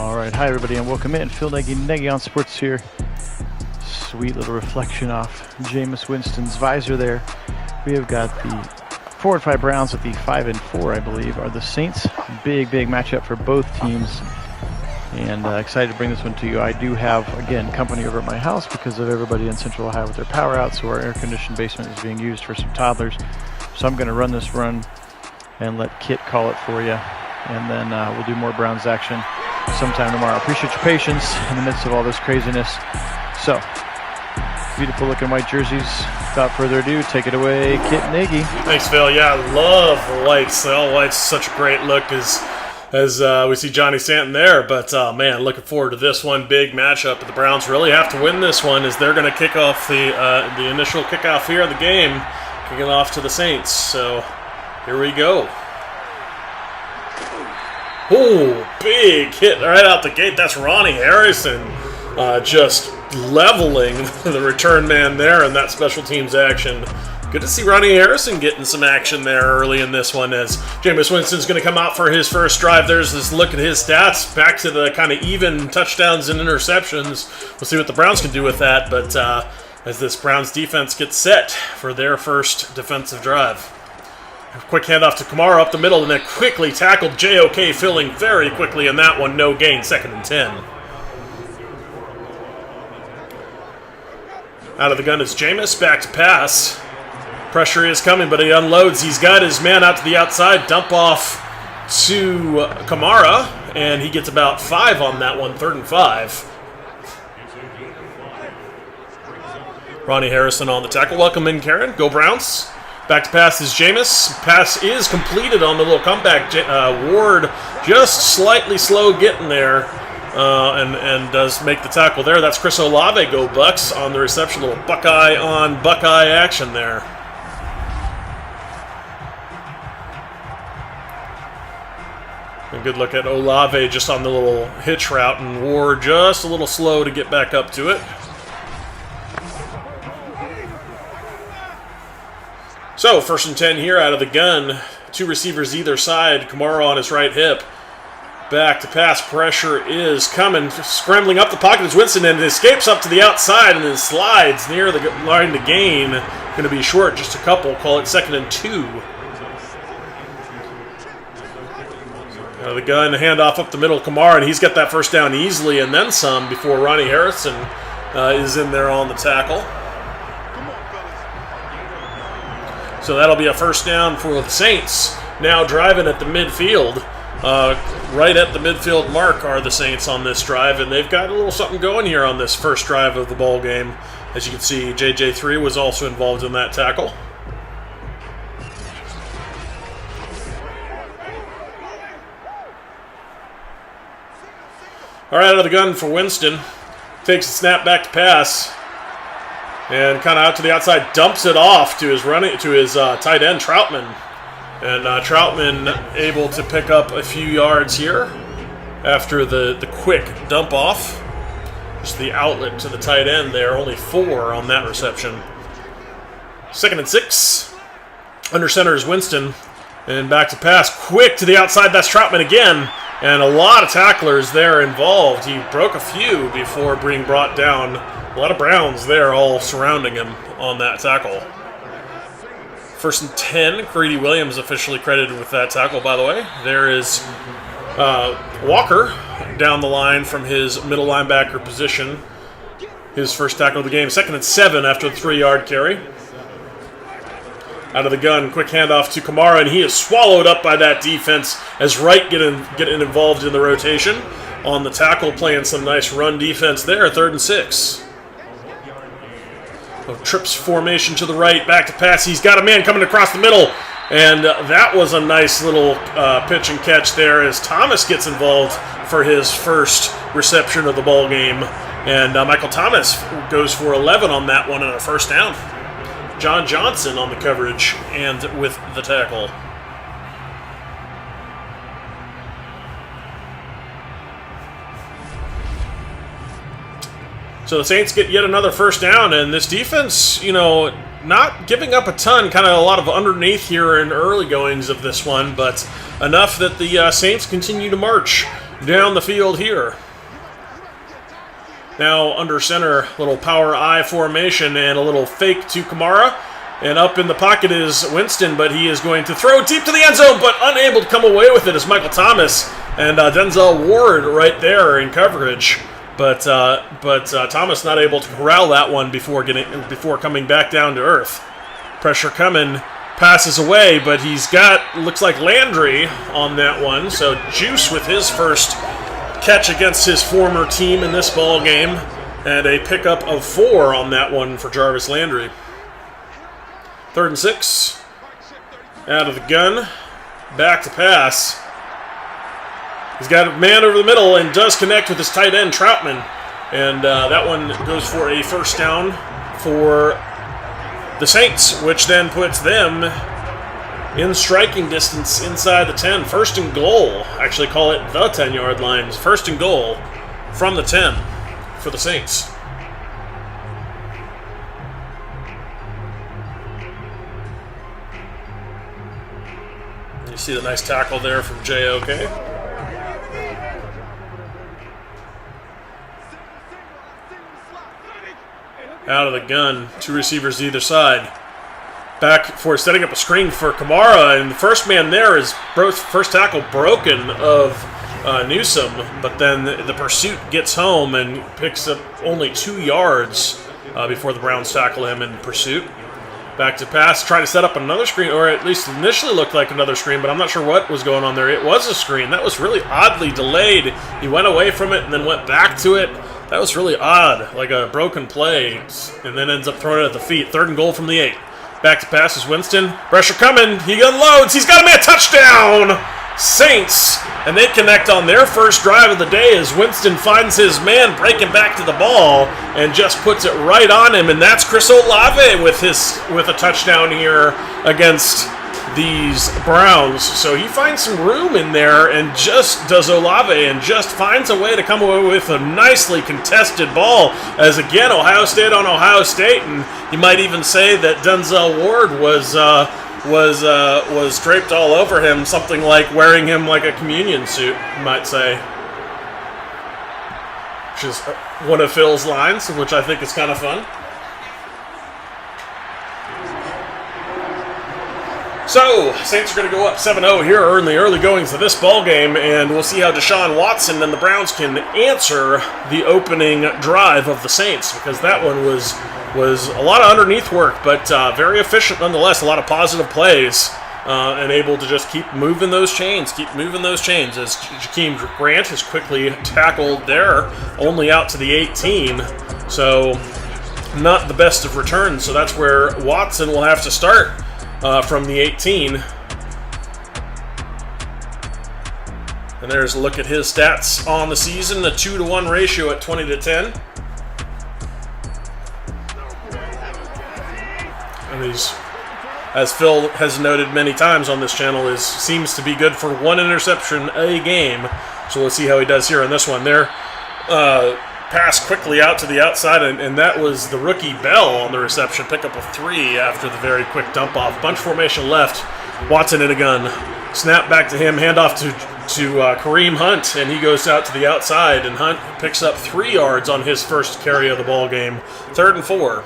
Alright, hi everybody and welcome in. Phil Nagy on Sports here. Sweet little reflection off Jameis Winston's visor there. We have got the 4 and 5 Browns with the 5 and 4, I believe, are the Saints. Big matchup for both teams. And excited to bring this one to you. I do have, again, company over at my house because of everybody in Central Ohio with their power out, so our air-conditioned basement is being used for some toddlers. So I'm going to run this run and let Kit call it for you. And then we'll do more Browns action sometime tomorrow. Appreciate your patience in the midst of all this craziness. So, beautiful looking white jerseys. Without further ado, take it away, Kit Nagy. Thanks, Phil. Yeah, I love the whites. The all whites, such a great look as we see Johnny Stanton there. But, man, looking forward to this one. Big matchup. The Browns really have to win this one as they're going to kick off the initial kickoff here of the game, kicking off to the Saints. So, here we go. Oh, big hit right out the gate. That's Ronnie Harrison just leveling the return man there in that special teams action. Good to see Ronnie Harrison getting some action there early in this one as Jameis Winston's going to come out for his first drive. There's this look at his stats, back to the kind of even touchdowns and interceptions. We'll see what the Browns can do with that, but as this Browns defense gets set for their first defensive drive. Quick handoff to Kamara up the middle, and then quickly tackled. JOK filling very quickly in that one. No gain, 2nd and 10. Out of the gun is Jameis, back to pass. Pressure is coming, but he unloads. He's got his man out to the outside. Dump off to Kamara, and he gets about 5 on that one, 3rd and 5. Ronnie Harrison on the tackle. Welcome in, Karen. Go Browns. Back to pass is Jameis. Pass is completed on the little comeback. Ward just slightly slow getting there and does make the tackle there. That's Chris Olave. Go Bucks on the reception. Little Buckeye on Buckeye action there. A good look at Olave just on the little hitch route, and Ward just a little slow to get back up to it. So, 1st and 10 here out of the gun. 2 receivers either side. Kamara on his right hip. Back to pass. Pressure is coming. Scrambling up the pocket is Winston, and escapes up to the outside and then slides near the line to gain. Going to be short, just a couple. Call it 2nd and 2. Out of the gun, handoff up the middle. Kamara, and he's got that first down easily and then some before Ronnie Harrison is in there on the tackle. So that'll be a first down for the Saints. Now driving at the midfield. Right at the midfield mark are the Saints on this drive, and they've got a little something going here on this first drive of the ball game. As you can see, JJ3 was also involved in that tackle. All right, out of the gun for Winston. Takes a snap back to pass. And kind of out to the outside, dumps it off to his tight end, Troutman. And Troutman able to pick up a few yards here after the quick dump off. Just the outlet to the tight end there, only 4 on that reception. 2nd and 6. Under center is Winston. And back to pass, quick to the outside, that's Troutman again. And a lot of tacklers there involved. He broke a few before being brought down. A lot of Browns there all surrounding him on that tackle. 1st and 10. Greedy Williams officially credited with that tackle, by the way. There is Walker down the line from his middle linebacker position. His first tackle of the game. 2nd and 7 after the 3-yard carry. Out of the gun, quick handoff to Kamara, and he is swallowed up by that defense as Wright getting involved in the rotation. On the tackle, playing some nice run defense there, 3rd and 6. Trips formation to the right, back to pass. He's got a man coming across the middle, and that was a nice little pitch and catch there as Thomas gets involved for his first reception of the ball game. And Michael Thomas goes for 11 on that one and a first down. John Johnson on the coverage and with the tackle. So the Saints get yet another first down, and this defense, not giving up a ton, kind of a lot of underneath here in early goings of this one, but enough that the Saints continue to march. down the field here. Now under center, little power I formation and a little fake to Kamara. And up in the pocket is Winston, but he is going to throw deep to the end zone, but unable to come away with it is Michael Thomas. And Denzel Ward right there in coverage. But Thomas not able to corral that one before coming back down to earth. Pressure coming, passes away, but he's got, looks like Landry on that one. So Juice with his first catch against his former team in this ball game, and a pickup of 4 on that one for Jarvis Landry. 3rd and 6. Out of the gun. Back to pass. He's got a man over the middle and does connect with his tight end, Troutman. And that one goes for a first down for the Saints, which then puts them in striking distance inside the 10. 1st and goal. Actually call it the 10-yard line. 1st and goal from the 10 for the Saints. You see the nice tackle there from J.O.K. Out of the gun, 2 receivers either side. Back for setting up a screen for Kamara, and the first man there is first tackle broken of Newsome, but then the pursuit gets home and picks up only 2 yards before the Browns tackle him in pursuit. Back to pass, trying to set up another screen, or at least initially looked like another screen, but I'm not sure what was going on there. It was a screen. That was really oddly delayed. He went away from it and then went back to it. That was really odd, like a broken play, and then ends up throwing it at the feet. 3rd and goal from the 8. Back to pass is Winston. Pressure coming. He unloads. He's got a man. Touchdown! Saints. And they connect on their first drive of the day as Winston finds his man breaking back to the ball and just puts it right on him. And that's Chris Olave with a touchdown here against these Browns. So he finds some room in there and just does Olave and just finds a way to come away with a nicely contested ball, as again Ohio State on Ohio State, and you might even say that Denzel Ward was draped all over him, something like wearing him like a communion suit, you might say. Which is one of Phil's lines, which I think is kind of fun. So, Saints are going to go up 7-0 here in the early goings of this ball game, and we'll see how Deshaun Watson and the Browns can answer the opening drive of the Saints, because that one was a lot of underneath work, but very efficient nonetheless. A lot of positive plays, and able to just keep moving those chains, as Jakeem Grant is quickly tackled there, only out to the 18, so not the best of returns. So that's where Watson will have to start. From the 18. And there's a look at his stats on the season, a 2-to-1 ratio at 20-10. And he's, as Phil has noted many times on this channel, seems to be good for 1 interception a game. So we'll see how he does here on this one. There, pass quickly out to the outside, and that was the rookie Bell on the reception. Pickup of 3 after the very quick dump off. Bunch formation left. Watson in a gun. Snap back to him. Handoff to Kareem Hunt, and he goes out to the outside, and Hunt picks up 3 yards on his first carry of the ball game. 3rd and 4.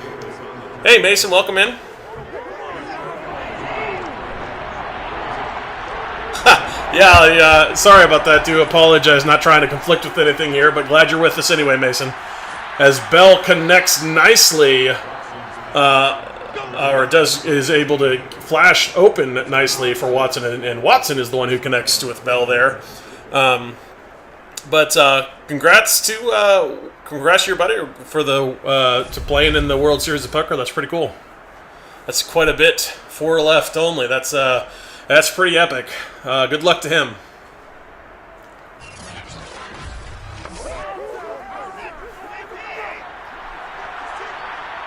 Hey, Mason, welcome in. Yeah, sorry about that. Do apologize. Not trying to conflict with anything here, but glad you're with us anyway, Mason. As Bell connects nicely, is able to flash open nicely for Watson, and Watson is the one who connects with Bell there. But congrats to your buddy for to playing in the World Series of Poker. That's pretty cool. That's quite a bit. 4 left only. That's pretty epic. Good luck to him.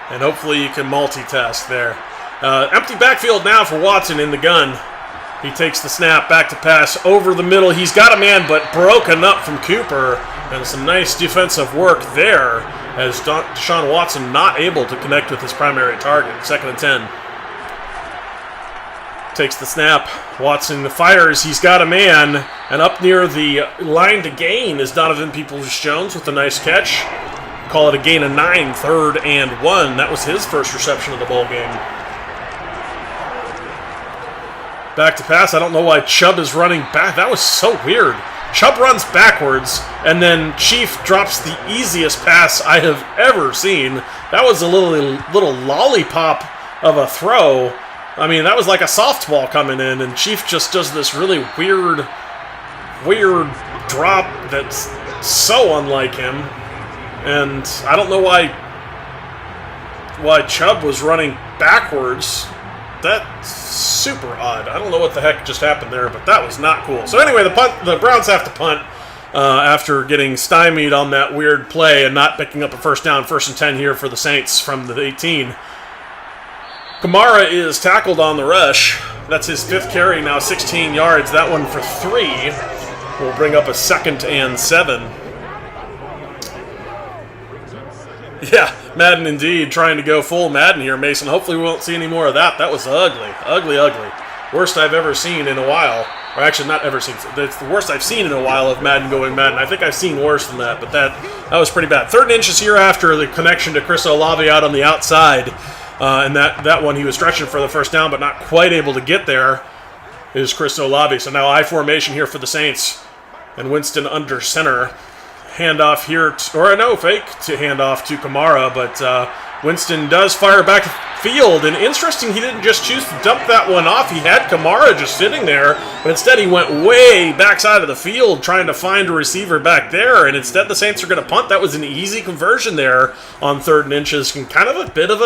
And hopefully you can multitask there. Empty backfield now for Watson in the gun. He takes the snap, back to pass, over the middle. He's got a man, but broken up from Cooper. And some nice defensive work there as Deshaun Watson not able to connect with his primary target. 2nd and 10. takes the snap. Watson fires. He's got a man. And up near the line to gain is Donovan Peoples-Jones with a nice catch. Call it a gain of 9, 3rd and 1. That was his first reception of the ball game. Back to pass. I don't know why Chubb is running back. That was so weird. Chubb runs backwards, and then Chief drops the easiest pass I have ever seen. That was a little lollipop of a throw. I mean, that was like a softball coming in, and Chief just does this really weird drop that's so unlike him. And I don't know why Chubb was running backwards. That's super odd. I don't know what the heck just happened there, but that was not cool. So anyway, the Browns have to punt after getting stymied on that weird play and not picking up a first down. 1st and 10 here for the Saints from the 18. Kamara is tackled on the rush. That's his 5th carry, now 16 yards. That one for 3 will bring up a 2nd and 7. Yeah, Madden indeed, trying to go full Madden here, Mason. Hopefully we won't see any more of that. That was ugly. Ugly, ugly. Worst I've ever seen in a while. Or actually, not ever seen. It's the worst I've seen in a while of Madden going Madden. I think I've seen worse than that, but that was pretty bad. 3rd and inches here after the connection to Chris Olave out on the outside. And that one he was stretching for the first down, but not quite able to get there, is Chris Olave. So now I formation here for the Saints. And Winston under center. Handoff here, fake to handoff to Kamara, but Winston does fire back field, and interesting, he didn't just choose to dump that one off. He had Kamara just sitting there, but instead he went way backside of the field trying to find a receiver back there, and instead the Saints are going to punt. That was an easy conversion there on 3rd and inches, and kind of a bit of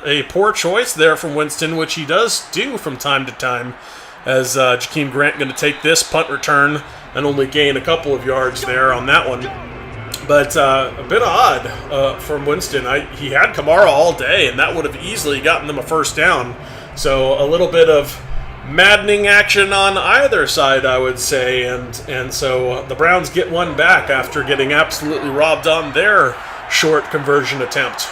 a poor choice there from Winston, which he does do from time to time, as Jakeem Grant going to take this punt return and only gain a couple of yards there on that one. But a bit odd from Winston. He had Kamara all day, and that would have easily gotten them a first down. So a little bit of maddening action on either side, I would say. And so the Browns get one back after getting absolutely robbed on their short conversion attempt.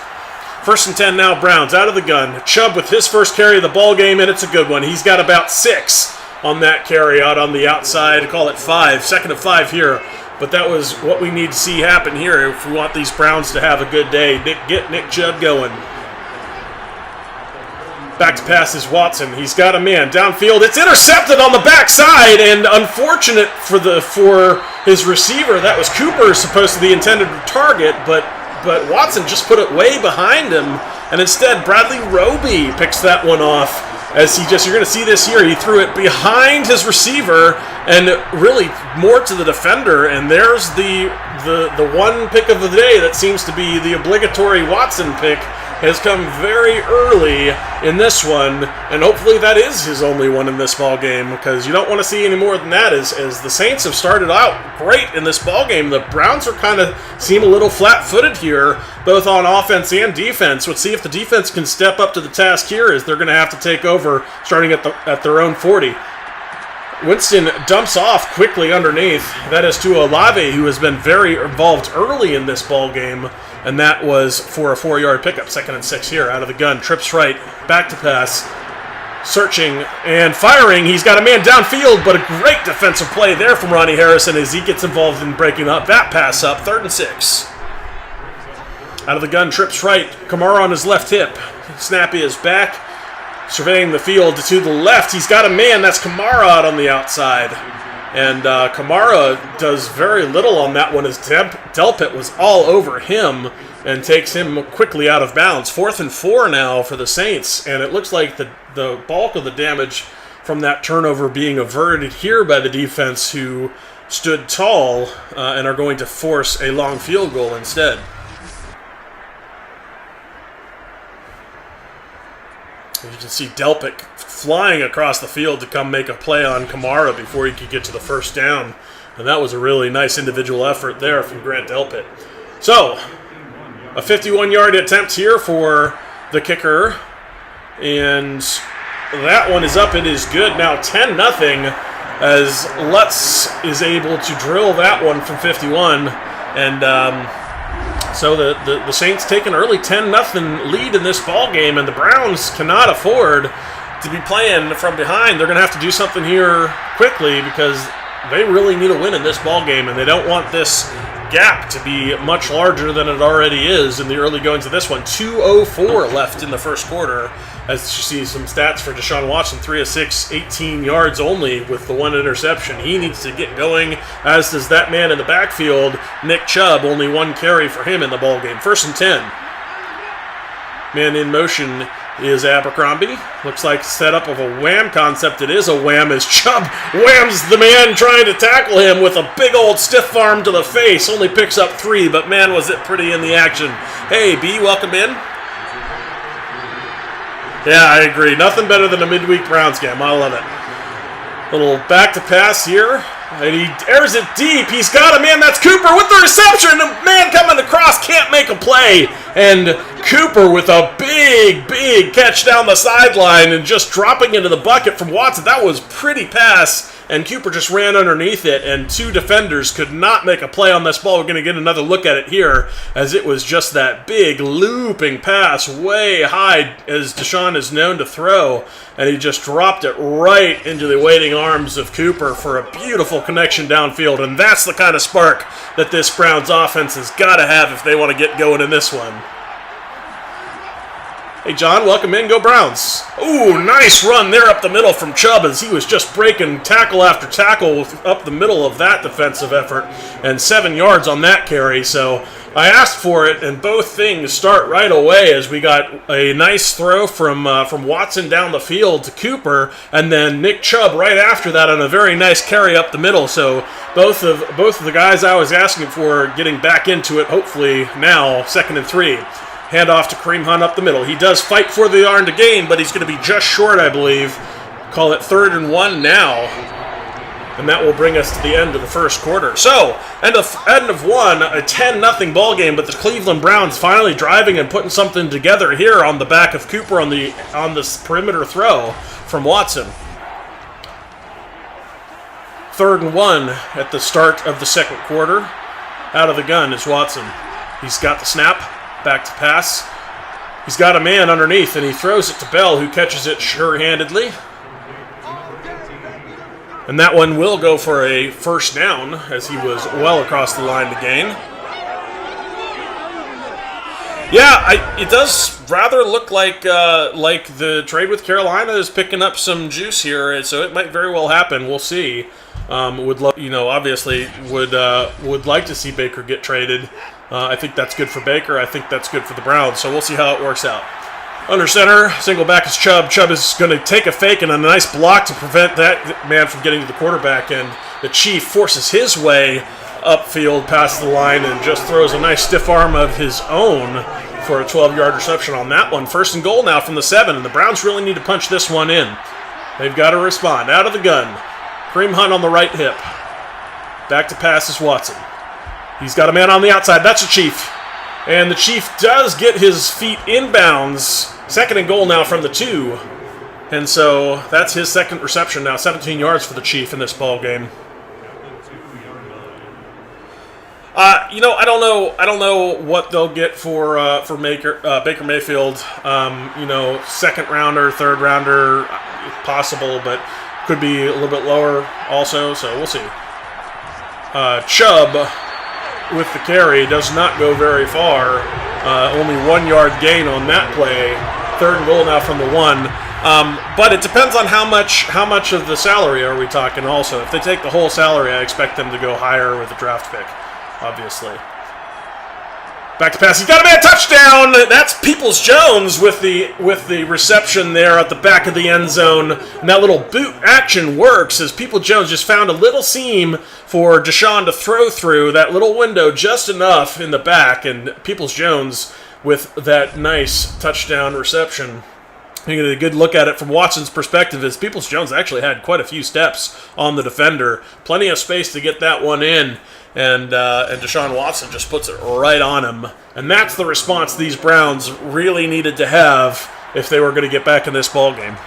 1st and 10 now, Browns out of the gun. Chubb with his first carry of the ball game, and it's a good one. He's got about 6 on that carry out on the outside. Call it 5. 2nd and 5 here. But that was what we need to see happen here if we want these Browns to have a good day. Get Nick Chubb going. Back to pass is Watson. He's got a man downfield. It's intercepted on the backside, and unfortunate for his receiver. That was Cooper supposed to be intended target, but Watson just put it way behind him, and instead Bradley Roby picks that one off. As you're going to see this here, he threw it behind his receiver and really more to the defender. And there's the one pick of the day that seems to be the obligatory Watson pick has come very early in this one, and hopefully that is his only one in this ball game, because you don't want to see any more than that. As the Saints have started out great in this ball game, the Browns are kind of seem a little flat-footed here, both on offense and defense. Let's see if the defense can step up to the task here, as they're going to have to take over starting at their own 40. Winston dumps off quickly underneath. That is to Olave, who has been very involved early in this ball game, and that was for a 4-yard pickup. 2nd and 6 here out of the gun. Trips right, back to pass, searching and firing. He's got a man downfield, but a great defensive play there from Ronnie Harrison as he gets involved in breaking up that pass up. 3rd and 6. Out of the gun, trips right. Kamara on his left hip. Snappy is back. Surveying the field to the left. He's got a man. That's Kamara out on the outside. And Kamara does very little on that one as Delpit was all over him and takes him quickly out of bounds. 4th and 4 now for the Saints. And it looks like the bulk of the damage from that turnover being averted here by the defense, who stood tall and are going to force a long field goal instead. You can see Delpit flying across the field to come make a play on Kamara before he could get to the first down. And that was a really nice individual effort there from Grant Delpit. So, a 51-yard attempt here for the kicker. And that one is up. It is good. Now 10-0 as Lutz is able to drill that one from 51. And so the Saints take an early 10-0 lead in this ball game, and the Browns cannot afford to be playing from behind. They're going to have to do something here quickly because they really need a win in this ball game, and they don't want this gap to be much larger than it already is in the early goings of this one. 2:04 left in the first quarter. As you see some stats for Deshaun Watson, 3 of 6, 18 yards only with the 1 interception. He needs to get going, as does that man in the backfield, Nick Chubb. Only 1 carry for him in the ball game. 1st and 10. Man in motion is Abercrombie. Looks like setup of a wham concept. It is a wham as Chubb whams the man trying to tackle him with a big old stiff arm to the face. Only picks up 3, but man, was it pretty in the action. Hey, B, welcome in. Yeah, I agree. Nothing better than a midweek Browns game. I love it. Little back to pass here. And he airs it deep. He's got a man. That's Cooper with the reception. The man coming across can't make a play. And Cooper with a big catch down the sideline and just dropping into the bucket from Watson. That was pretty pass. And Cooper just ran underneath it, and 2 defenders could not make a play on this ball. We're going to get another look at it here, as it was just that big looping pass way high, as Deshaun is known to throw, and he just dropped it right into the waiting arms of Cooper for a beautiful connection downfield, and that's the kind of spark that this Browns offense has got to have if they want to get going in this one. Hey, John, welcome in. Go Browns. Ooh, nice run there up the middle from Chubb as he was just breaking tackle after tackle up the middle of that defensive effort, and 7 yards on that carry. So I asked for it, and both things start right away as we got a nice throw from Watson down the field to Cooper, and then Nick Chubb right after that on a very nice carry up the middle. So both of the guys I was asking for getting back into it, hopefully now, 2nd and 3. Handoff to Kareem Hunt up the middle. He does fight for the yard to gain, but he's going to be just short, I believe. Call it 3rd and 1 now. And that will bring us to the end of the first quarter. So, end of 1, a 10-0 ball game, but the Cleveland Browns finally driving and putting something together here on the back of Cooper on the perimeter throw from Watson. 3rd and 1 at the start of the second quarter. Out of the gun is Watson. He's got the snap. Back to pass. He's got a man underneath, and he throws it to Bell, who catches it sure-handedly. And that one will go for a first down, as he was well across the line to gain. Yeah, it does rather look like the trade with Carolina is picking up some juice here, and so it might very well happen. We'll see. Would love, obviously would like to see Baker get traded. I think that's good for Baker. I think that's good for the Browns. So we'll see how it works out. Under center, single back is Chubb. Chubb is going to take a fake and a nice block to prevent that man from getting to the quarterback. And the Chief forces his way upfield past the line and just throws a nice stiff arm of his own for a 12-yard reception on that one. 1st and goal now from the 7. And the Browns really need to punch this one in. They've got to respond. Out of the gun. Kareem Hunt on the right hip. Back to pass is Watson. He's got a man on the outside. That's the Chief. And the Chief does get his feet inbounds. 2nd and goal now from the 2. And so that's his 2nd reception now. 17 yards for the Chief in this ball game. I don't know what they'll get for Baker Mayfield. 2nd rounder, 3rd rounder, possible, but could be a little bit lower also. So we'll see. Chubb with the carry does not go very far. Only 1 yard gain on that play. 3rd and goal now from the 1. But it depends on how much of the salary are we talking also. If they take the whole salary, I expect them to go higher with a draft pick, obviously. Back to pass. He's got a man, touchdown! That's Peoples-Jones with the reception there at the back of the end zone. And that little boot action works as Peoples-Jones just found a little seam for Deshaun to throw through, that little window just enough in the back. And Peoples-Jones with that nice touchdown reception. You get a good look at it from Watson's perspective as Peoples-Jones actually had quite a few steps on the defender. Plenty of space to get that one in. And Deshaun Watson just puts it right on him. And that's the response these Browns really needed to have if they were going to get back in this ball game.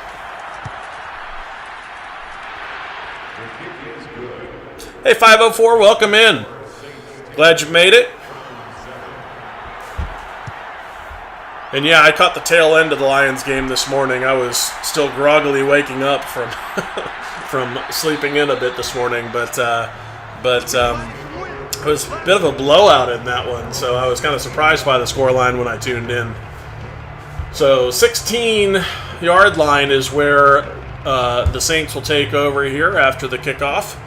Hey, 504, welcome in. Glad you made it. And yeah, I caught the tail end of the Lions game this morning. I was still groggily waking up from from sleeping in a bit this morning, but it was a bit of a blowout in that one, so I was kind of surprised by the scoreline when I tuned in. So 16-yard line is where the Saints will take over here after the kickoff.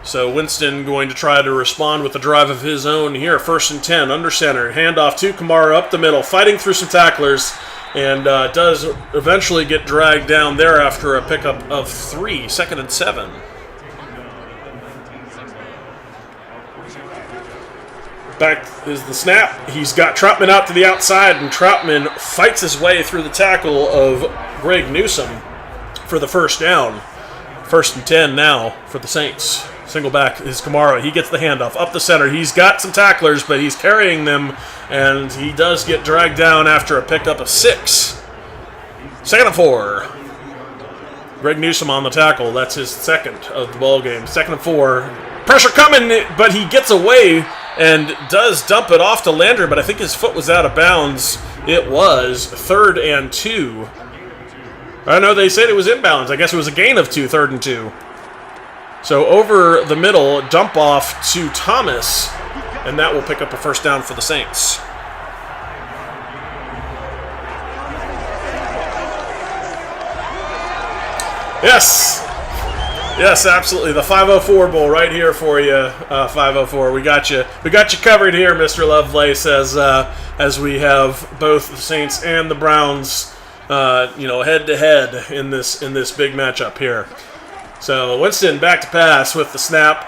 So Winston going to try to respond with a drive of his own here. 1st and 10, under center. Handoff to Kamara up the middle, fighting through some tacklers, and does eventually get dragged down there after a pickup of 3, 2nd and 7. Back is the snap. He's got Troutman out to the outside, and Troutman fights his way through the tackle of Greg Newsome for the first down. 1st and 10 now for the Saints. Single back is Kamara. He gets the handoff up the center. He's got some tacklers, but he's carrying them, and he does get dragged down after a pickup of 6. 2nd and 4. Greg Newsome on the tackle. That's his second of the ball game. 2nd and 4. Pressure coming, but he gets away and does dump it off to Lander, but I think his foot was out of bounds. It was 3rd and 2. I know they said it was inbounds. I guess it was a gain of 2, 3rd and 2. So over the middle, dump off to Thomas, and that will pick up a first down for the Saints. Yes, absolutely. The 504 Bowl right here for you, 504. We got you covered here, Mr. Lovelace, as we have both the Saints and the Browns, head to head in this big matchup here. So Winston back to pass with the snap.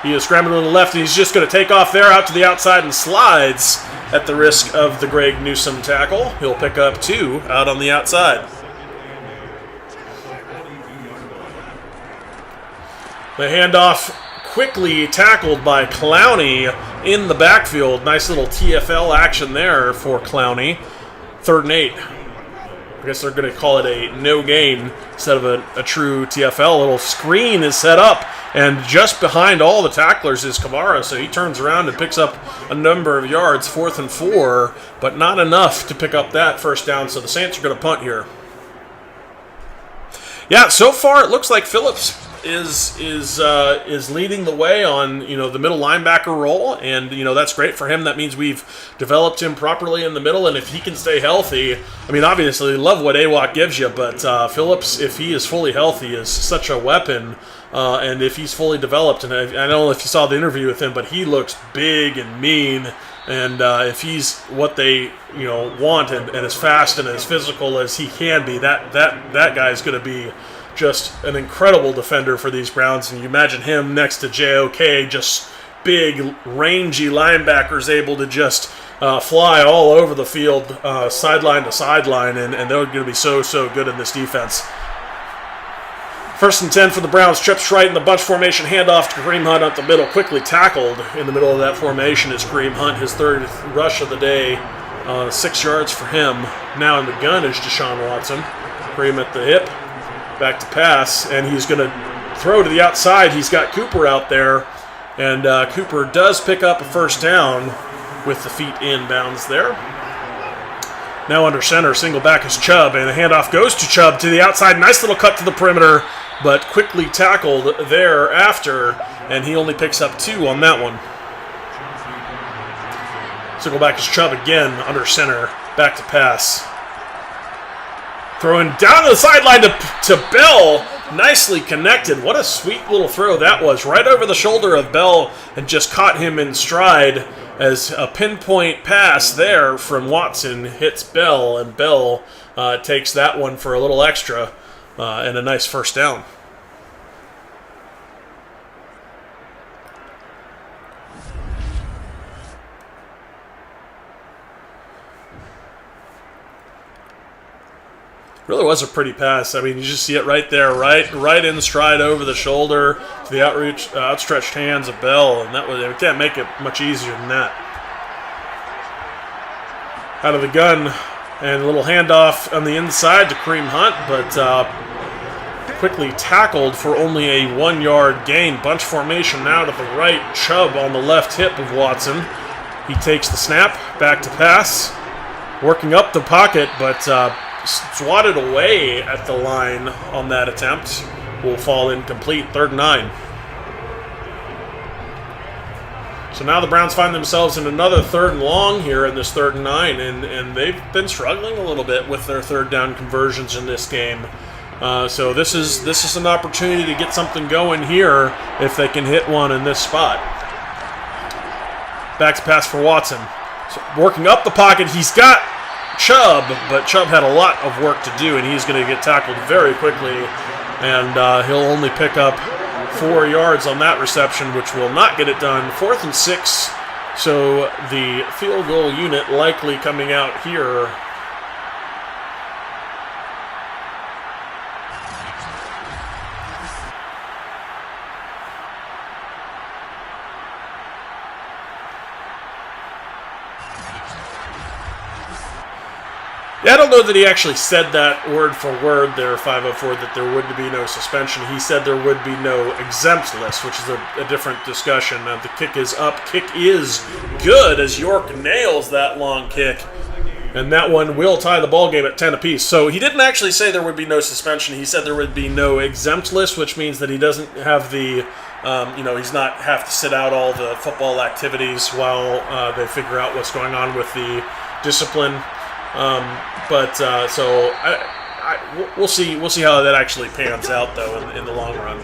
He is scrambling to the left, and he's just going to take off there out to the outside and slides at the risk of the Greg Newsome tackle. He'll pick up 2 out on the outside. The handoff quickly tackled by Clowney in the backfield. Nice little TFL action there for Clowney. 3rd and 8. I guess they're going to call it a no gain instead of a true TFL. A little screen is set up, and just behind all the tacklers is Kamara, so he turns around and picks up a number of yards. 4th and 4, but not enough to pick up that first down, so the Saints are going to punt here. Yeah, so far it looks like Phillips is leading the way on the middle linebacker role, and that's great for him. That means we've developed him properly in the middle, and if he can stay healthy, I mean, obviously love what AWOC gives you, but Phillips, if he is fully healthy, is such a weapon. And if he's fully developed, and I don't know if you saw the interview with him, but he looks big and mean, and if he's what they want and as fast and as physical as he can be, that guy is going to be just an incredible defender for these Browns. And you imagine him next to JOK, just big, rangy linebackers able to just fly all over the field, sideline to sideline, and they're going to be so good in this defense. 1st and 10 for the Browns. Trips right in the bunch formation. Handoff to Kareem Hunt up the middle. Quickly tackled in the middle of that formation is Kareem Hunt. His 3rd rush of the day. 6 yards for him. Now in the gun is Deshaun Watson. Kareem at the hip. Back to pass. And he's going to throw to the outside. He's got Cooper out there. And Cooper does pick up a first down with the feet inbounds there. Now under center, single back is Chubb, and the handoff goes to Chubb to the outside. Nice little cut to the perimeter, but quickly tackled thereafter, and he only picks up 2 on that one. Single back is Chubb again, under center, back to pass. Throwing down the sideline to Bell. Nicely connected. What a sweet little throw that was. Right over the shoulder of Bell, and just caught him in stride as a pinpoint pass there from Watson hits Bell, and Bell takes that one for a little extra and a nice first down. Really was a pretty pass. I mean, you just see it right there, right in stride over the shoulder to the outstretched hands of Bell, and we can't make it much easier than that. Out of the gun, and a little handoff on the inside to Kareem Hunt, but quickly tackled for only a 1-yard gain. Bunch formation now to the right. Chubb on the left hip of Watson. He takes the snap, back to pass, working up the pocket, but swatted away at the line on that attempt. Will fall incomplete, 3rd and 9. So now the Browns find themselves in another 3rd and long here in this 3rd and 9, and they've been struggling a little bit with their 3rd down conversions in this game. So this is an opportunity to get something going here if they can hit one in this spot. Back to pass for Watson. So working up the pocket, he's got Chubb, but Chubb had a lot of work to do, and he's going to get tackled very quickly, and he'll only pick up 4 yards on that reception, which will not get it done. 4th and 6, so the field goal unit likely coming out here. Yeah, I don't know that he actually said that word for word there, 504, that there would be no suspension. He said there would be no exempt list, which is a different discussion. The kick is up. Kick is good as York nails that long kick. And that one will tie the ball game at 10 apiece. So he didn't actually say there would be no suspension. He said there would be no exempt list, which means that he doesn't have the, he's not have to sit out all the football activities while they figure out what's going on with the discipline. So we'll see how that actually pans out, though, in the long run.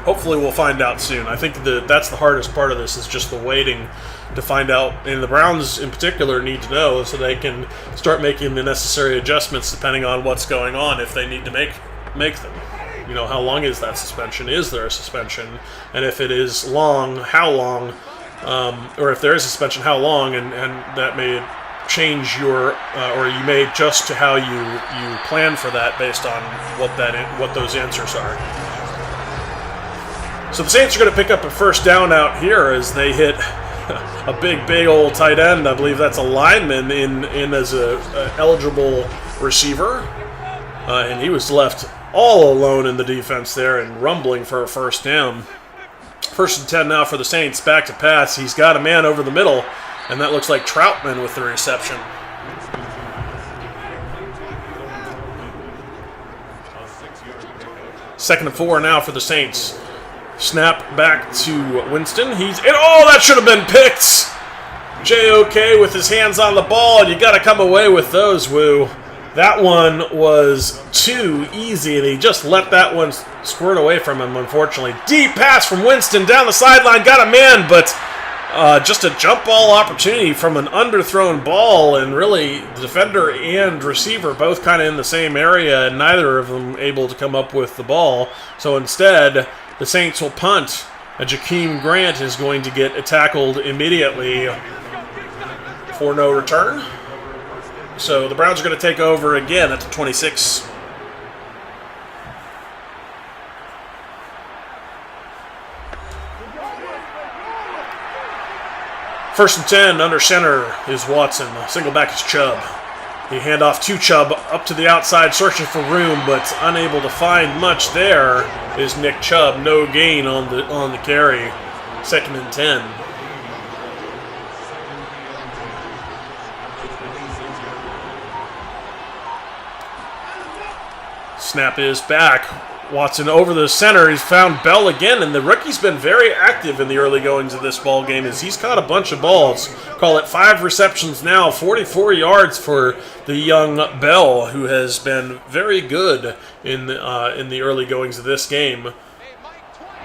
Hopefully we'll find out soon. I think that's the hardest part of this, is just the waiting to find out. And the Browns in particular need to know so they can start making the necessary adjustments depending on what's going on, if they need to make them. How long is that suspension? Is there a suspension? And if it is long, how long? Or if there is a suspension, how long? And that may change your, or you may adjust to how you plan for that based on what those answers are. So the Saints are going to pick up a 1st down out here as they hit a big old tight end. I believe that's a lineman in as a eligible receiver, and he was left all alone in the defense there and rumbling for a 1st down. 1st and 10 now for the Saints. Back to pass. He's got a man over the middle. And that looks like Troutman with the reception. 2nd and 4 now for the Saints. Snap back to Winston. That should have been picked. JOK with his hands on the ball, and you got to come away with those, Woo. That one was too easy, and he just let that one squirt away from him, unfortunately. Deep pass from Winston down the sideline, got a man, but just a jump ball opportunity from an underthrown ball, and really the defender and receiver both kind of in the same area, and neither of them able to come up with the ball. So instead, the Saints will punt. Jakeem Grant is going to get tackled immediately for no return. So the Browns are going to take over again at the 26. First and 10, under center is Watson. Single back is Chubb. He hand off to Chubb up to the outside, searching for room, but unable to find much there is Nick Chubb. No gain on the carry. 2nd and 10. Snap is back. Watson over the center. He's found Bell again, and the rookie's been very active in the early goings of this ball game as he's caught a bunch of balls. Call it 5 receptions now, 44 yards for the young Bell, who has been very good in the early goings of this game.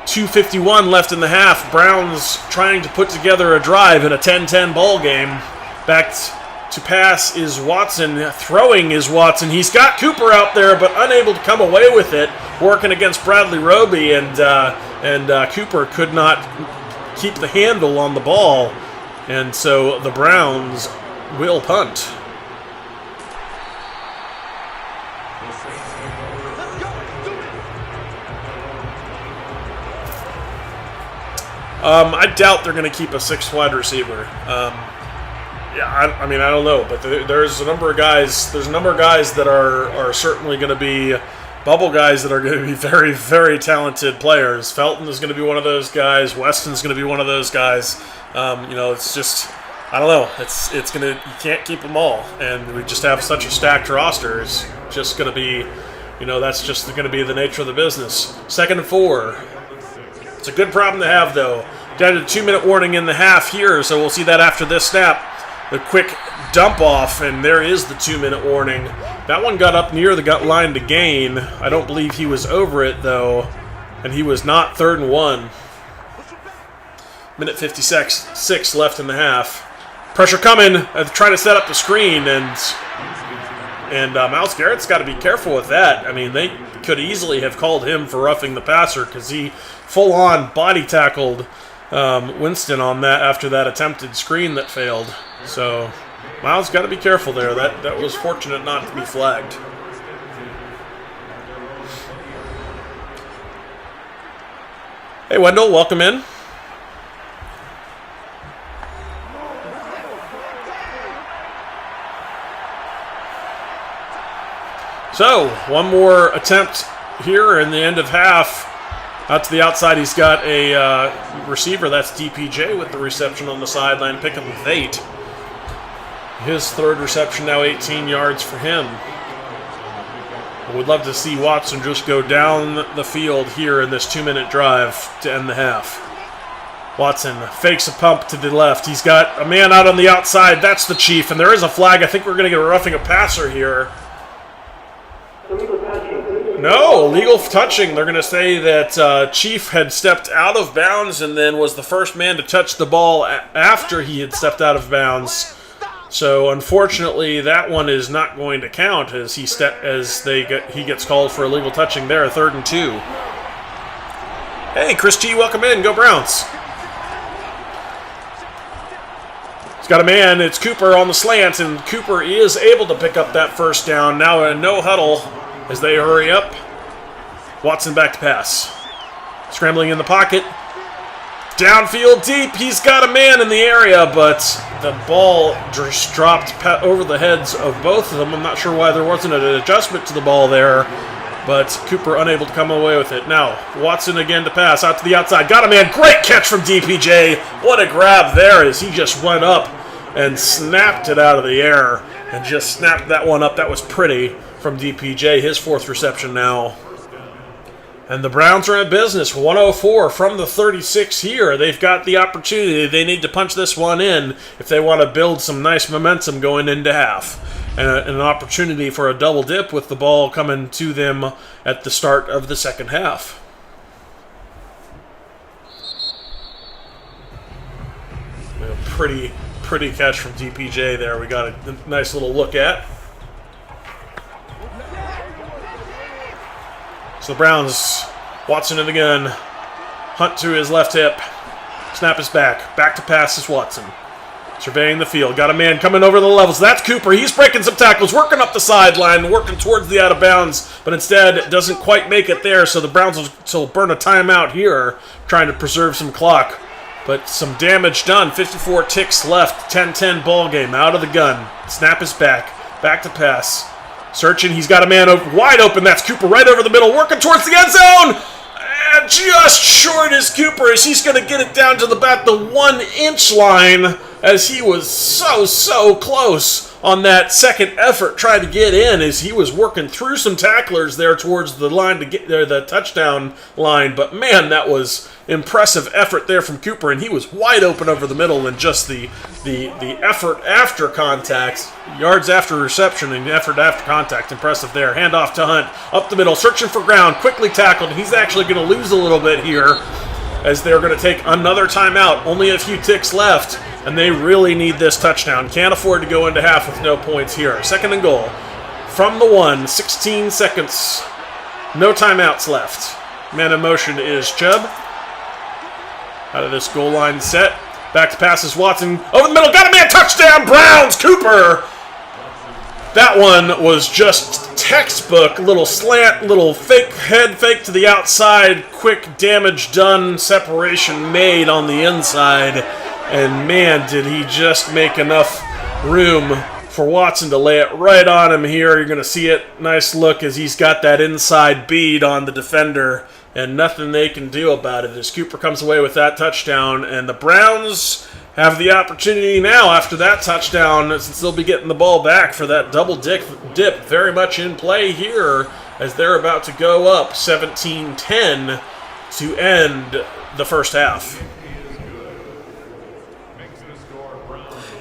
2:51 left in the half. Browns trying to put together a drive in a 10-10 ball game. Back to pass is Watson. Throwing is Watson. He's got Cooper out there, but unable to come away with it. Working against Bradley Roby, and Cooper could not keep the handle on the ball. And so the Browns will punt. I doubt they're going to keep a 6th wide receiver. I don't know, but there's a number of guys. There's a number of guys that are certainly going to be bubble guys that are going to be very, very talented players. Felton is going to be one of those guys. Weston's going to be one of those guys. It's just, I don't know. It's going to, you can't keep them all. And we just have such a stacked roster. It's just going to be, that's just going to be the nature of the business. 2nd and 4. It's a good problem to have, though. Got a 2-minute warning in the half here, so we'll see that after this snap. The quick dump off, and there is the 2-minute warning. That one got up near the gut line to gain. I don't believe he was over it, though, and he was not 3rd and 1. Minute 56 left in the half. Pressure coming, trying to set up the screen, and Myles Garrett's got to be careful with that. I mean, they could easily have called him for roughing the passer because he full-on body tackled Winston on that after that attempted screen that failed. So Myles got to be careful there. That was fortunate not to be flagged. Hey, Wendell, welcome in. So, one more attempt here in the end of half. Out to the outside, he's got a receiver. That's DPJ with the reception on the sideline, picking with 8. His 3rd reception, now 18 yards for him. We'd love to see Watson just go down the field here in this 2-minute drive to end the half. Watson fakes a pump to the left. He's got a man out on the outside. That's the Chief, and there is a flag. I think we're going to get a roughing a passer here. No, illegal touching. They're going to say that Chief had stepped out of bounds and then was the first man to touch the ball after he had stepped out of bounds. So unfortunately, that one is not going to count as he gets called for illegal touching there. 3rd and 2. Hey, Chris G, welcome in. Go Browns. He's got a man. It's Cooper on the slant, and Cooper is able to pick up that first down. Now a no huddle as they hurry up. Watson back to pass. Scrambling in the pocket. Downfield deep. He's got a man in the area, but the ball just dropped over the heads of both of them. I'm not sure why there wasn't an adjustment to the ball there, but Cooper unable to come away with it. Now, Watson again to pass out to the outside. Got a man. Great catch from DPJ. What a grab there as he just went up and snapped it out of the air and just snapped that one up. That was pretty from DPJ, his 4th reception now. And the Browns are in business. 104 from the 36 here. They've got the opportunity. They need to punch this one in if they want to build some nice momentum going into half. And an opportunity for a double dip with the ball coming to them at the start of the second half. A pretty catch from DPJ there. We got a nice little look at. So the Browns, Watson in again. Hunt to his left hip. Snap is back. Back to pass is Watson. Surveying the field. Got a man coming over the levels. That's Cooper. He's breaking some tackles. Working up the sideline. Working towards the out of bounds. But instead doesn't quite make it there. So the Browns will burn a timeout here. Trying to preserve some clock. But some damage done. 54 ticks left. 10-10 ball game. Out of the gun. Snap is back. Back to pass. Searching, he's got a man wide open. That's Cooper right over the middle, working towards the end zone. And just short is Cooper as he's going to get it down to the 1-inch line as he was so close on that second effort trying to get in as he was working through some tacklers there towards the line to get there, the touchdown line. But man, that was impressive effort there from Cooper, and he was wide open over the middle, and just the effort after contact, yards after reception and effort after contact, impressive there. Handoff to Hunt, up the middle, searching for ground, quickly tackled. He's actually going to lose a little bit here as they're going to take another timeout. Only a few ticks left, and they really need this touchdown. Can't afford to go into half with no points here. 2nd and goal from the 1, 16 seconds. No timeouts left. Man in motion is Chubb. Out of this goal line set. Back to passes Watson. Over the middle. Got a man. Touchdown Browns. Cooper. That one was just textbook. Little slant. Little fake head fake to the outside. Quick damage done. Separation made on the inside. And man, did he just make enough room for Watson to lay it right on him here. You're going to see it. Nice look as he's got that inside bead on the defender, and nothing they can do about it as Cooper comes away with that touchdown. And the Browns have the opportunity now after that touchdown, since they'll be getting the ball back for that double dip very much in play here as they're about to go up 17-10 to end the first half.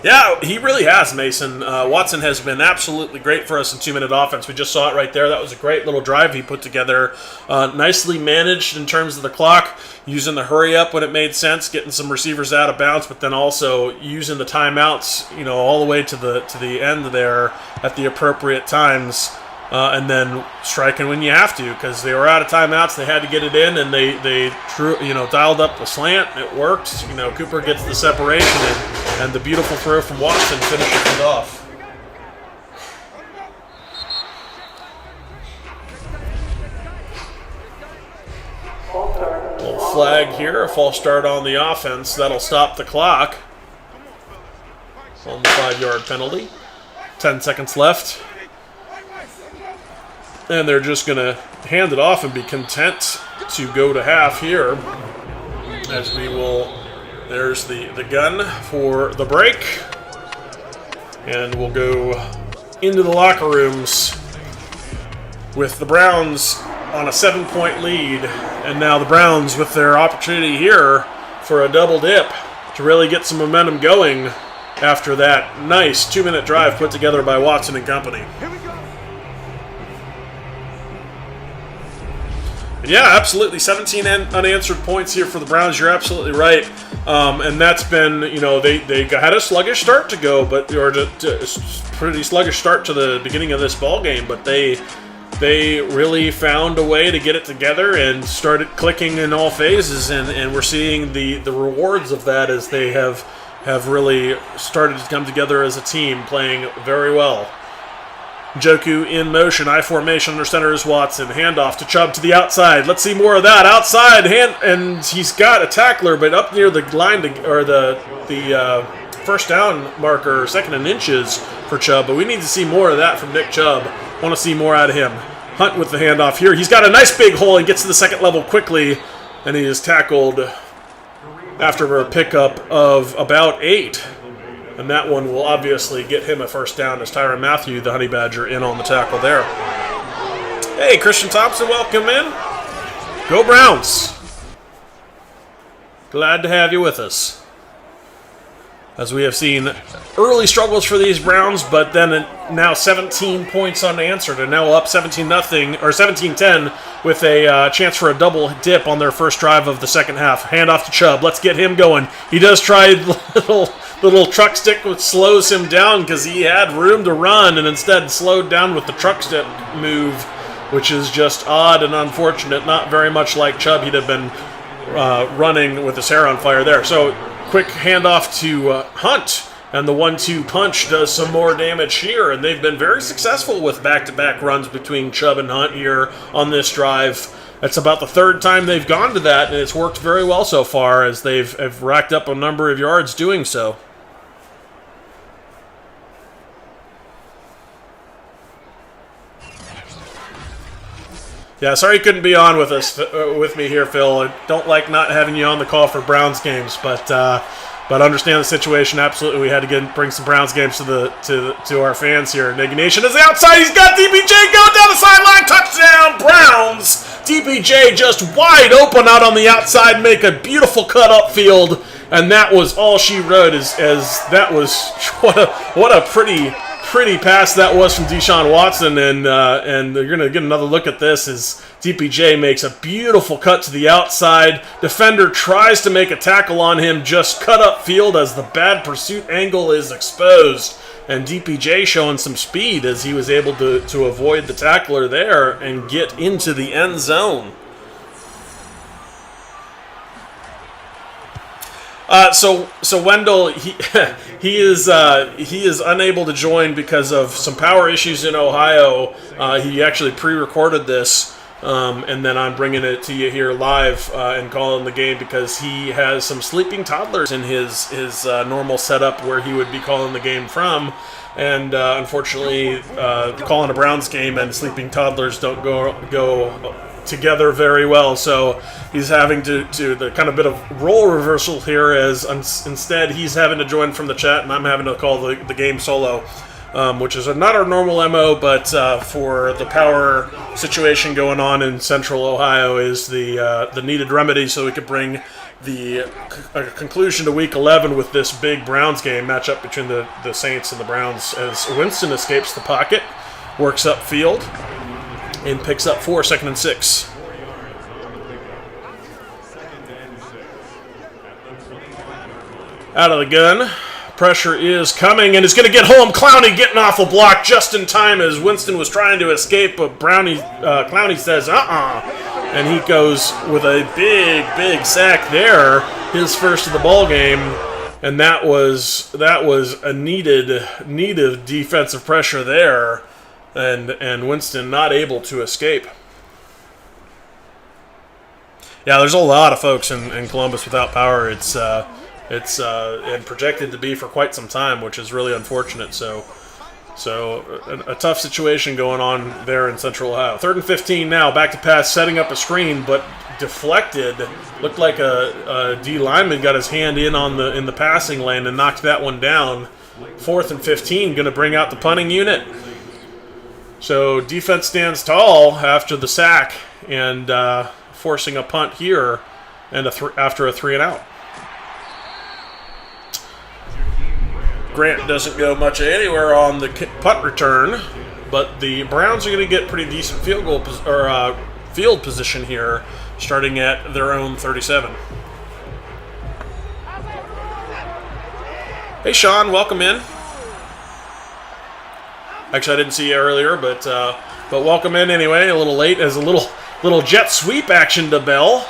Yeah, he really has, Mason. Watson has been absolutely great for us in 2-minute offense. We just saw it right there. That was a great little drive he put together. Nicely managed in terms of the clock, using the hurry up when it made sense, getting some receivers out of bounds, but then also using the timeouts, all the way to the end there at the appropriate times. And then striking when you have to, because they were out of timeouts. They had to get it in, and they dialed up the slant. It worked. Cooper gets the separation, and the beautiful throw from Watson finishes it off. Little flag here, a false start on the offense. That'll stop the clock on the 5-yard penalty. 10 seconds left. And they're just going to hand it off and be content to go to half here. As we will, there's the gun for the break. And we'll go into the locker rooms with the Browns on a 7-point lead. And now the Browns with their opportunity here for a double dip to really get some momentum going after that nice 2-minute drive put together by Watson and company. Yeah, absolutely. 17 unanswered points here for the Browns. You're absolutely right. And that's been, they had a sluggish start to go, or a pretty sluggish start to the beginning of this ball game, but they really found a way to get it together and started clicking in all phases, and we're seeing the rewards of that as they have really started to come together as a team, playing very well. Njoku in motion, I formation under center is Watson. Handoff to Chubb to the outside. Let's see more of that. Outside and he's got a tackler, but up near the line the first down marker, 2nd and inches for Chubb. But we need to see more of that from Nick Chubb. Want to see more out of him. Hunt with the handoff here. He's got a nice big hole and gets to the second level quickly, and he is tackled after a pickup of about 8. And that one will obviously get him a first down as Tyrann Mathieu, the Honey Badger, in on the tackle there. Hey, Christian Thompson, welcome in. Go Browns. Glad to have you with us. As we have seen early struggles for these Browns, but then now 17 points unanswered, and now up 17-0 or 17-10 with a chance for a double dip on their first drive of the second half. Handoff to Chubb. Let's get him going. He does try little truck stick, which slows him down because he had room to run, and instead slowed down with the truck stick move, which is just odd and unfortunate. Not very much like Chubb. He'd have been running with his hair on fire there. So quick handoff to Hunt, and the 1-2 punch does some more damage here, and they've been very successful with back-to-back runs between Chubb and Hunt here on this drive. That's about the 3rd time they've gone to that, and it's worked very well so far as they've racked up a number of yards doing so. Yeah, sorry you couldn't be on with us, with me here, Phil. I don't like not having you on the call for Browns games, but understand the situation. Absolutely, we had to bring some Browns games to our fans here. Nagy Nation is the outside. He's got DPJ going down the sideline. Touchdown, Browns! DPJ just wide open out on the outside, make a beautiful cut upfield, and that was all she wrote. As that was what a pretty pass that was from Deshaun Watson, and they're going to get another look at this as DPJ makes a beautiful cut to the outside. Defender tries to make a tackle on him, just cut up field as the bad pursuit angle is exposed, and DPJ showing some speed as he was able to avoid the tackler there and get into the end zone. So Wendell, he is unable to join because of some power issues in Ohio. He actually pre-recorded this And then I'm bringing it to you here live and calling the game because he has some sleeping toddlers in his normal setup where he would be calling the game from. And unfortunately, calling a Browns game and sleeping toddlers don't go together very well. So he's having to the kind of bit of role reversal here as instead he's having to join from the chat and I'm having to call the game solo. Which is not our normal MO, but for the power situation going on in Central Ohio is the needed remedy so we could bring the conclusion to Week 11 with this big Browns game matchup between the Saints and the Browns as Winston escapes the pocket, works upfield, and picks up 4, 2nd and 6. Out of the gun. Pressure is coming and is going to get home. Clowney getting off a block just in time as Winston was trying to escape, but Clowney says, and he goes with a big sack there, his first of the ball game, and that was a needed defensive pressure there, and Winston not able to escape. Yeah, there's a lot of folks in Columbus without power. It's and projected to be for quite some time, which is really unfortunate. So a tough situation going on there in Central Ohio. 3rd and 15 now. Back to pass, setting up a screen, but deflected. Looked like a D lineman got his hand in the passing lane and knocked that one down. 4th and 15, going to bring out the punting unit. So defense stands tall after the sack and forcing a punt here and after a 3 and out. Grant doesn't go much anywhere on the punt return, but the Browns are going to get pretty decent field position here, starting at their own 37. Hey, Sean, welcome in. Actually, I didn't see you earlier, but welcome in anyway. A little late as a little jet sweep action to Bell.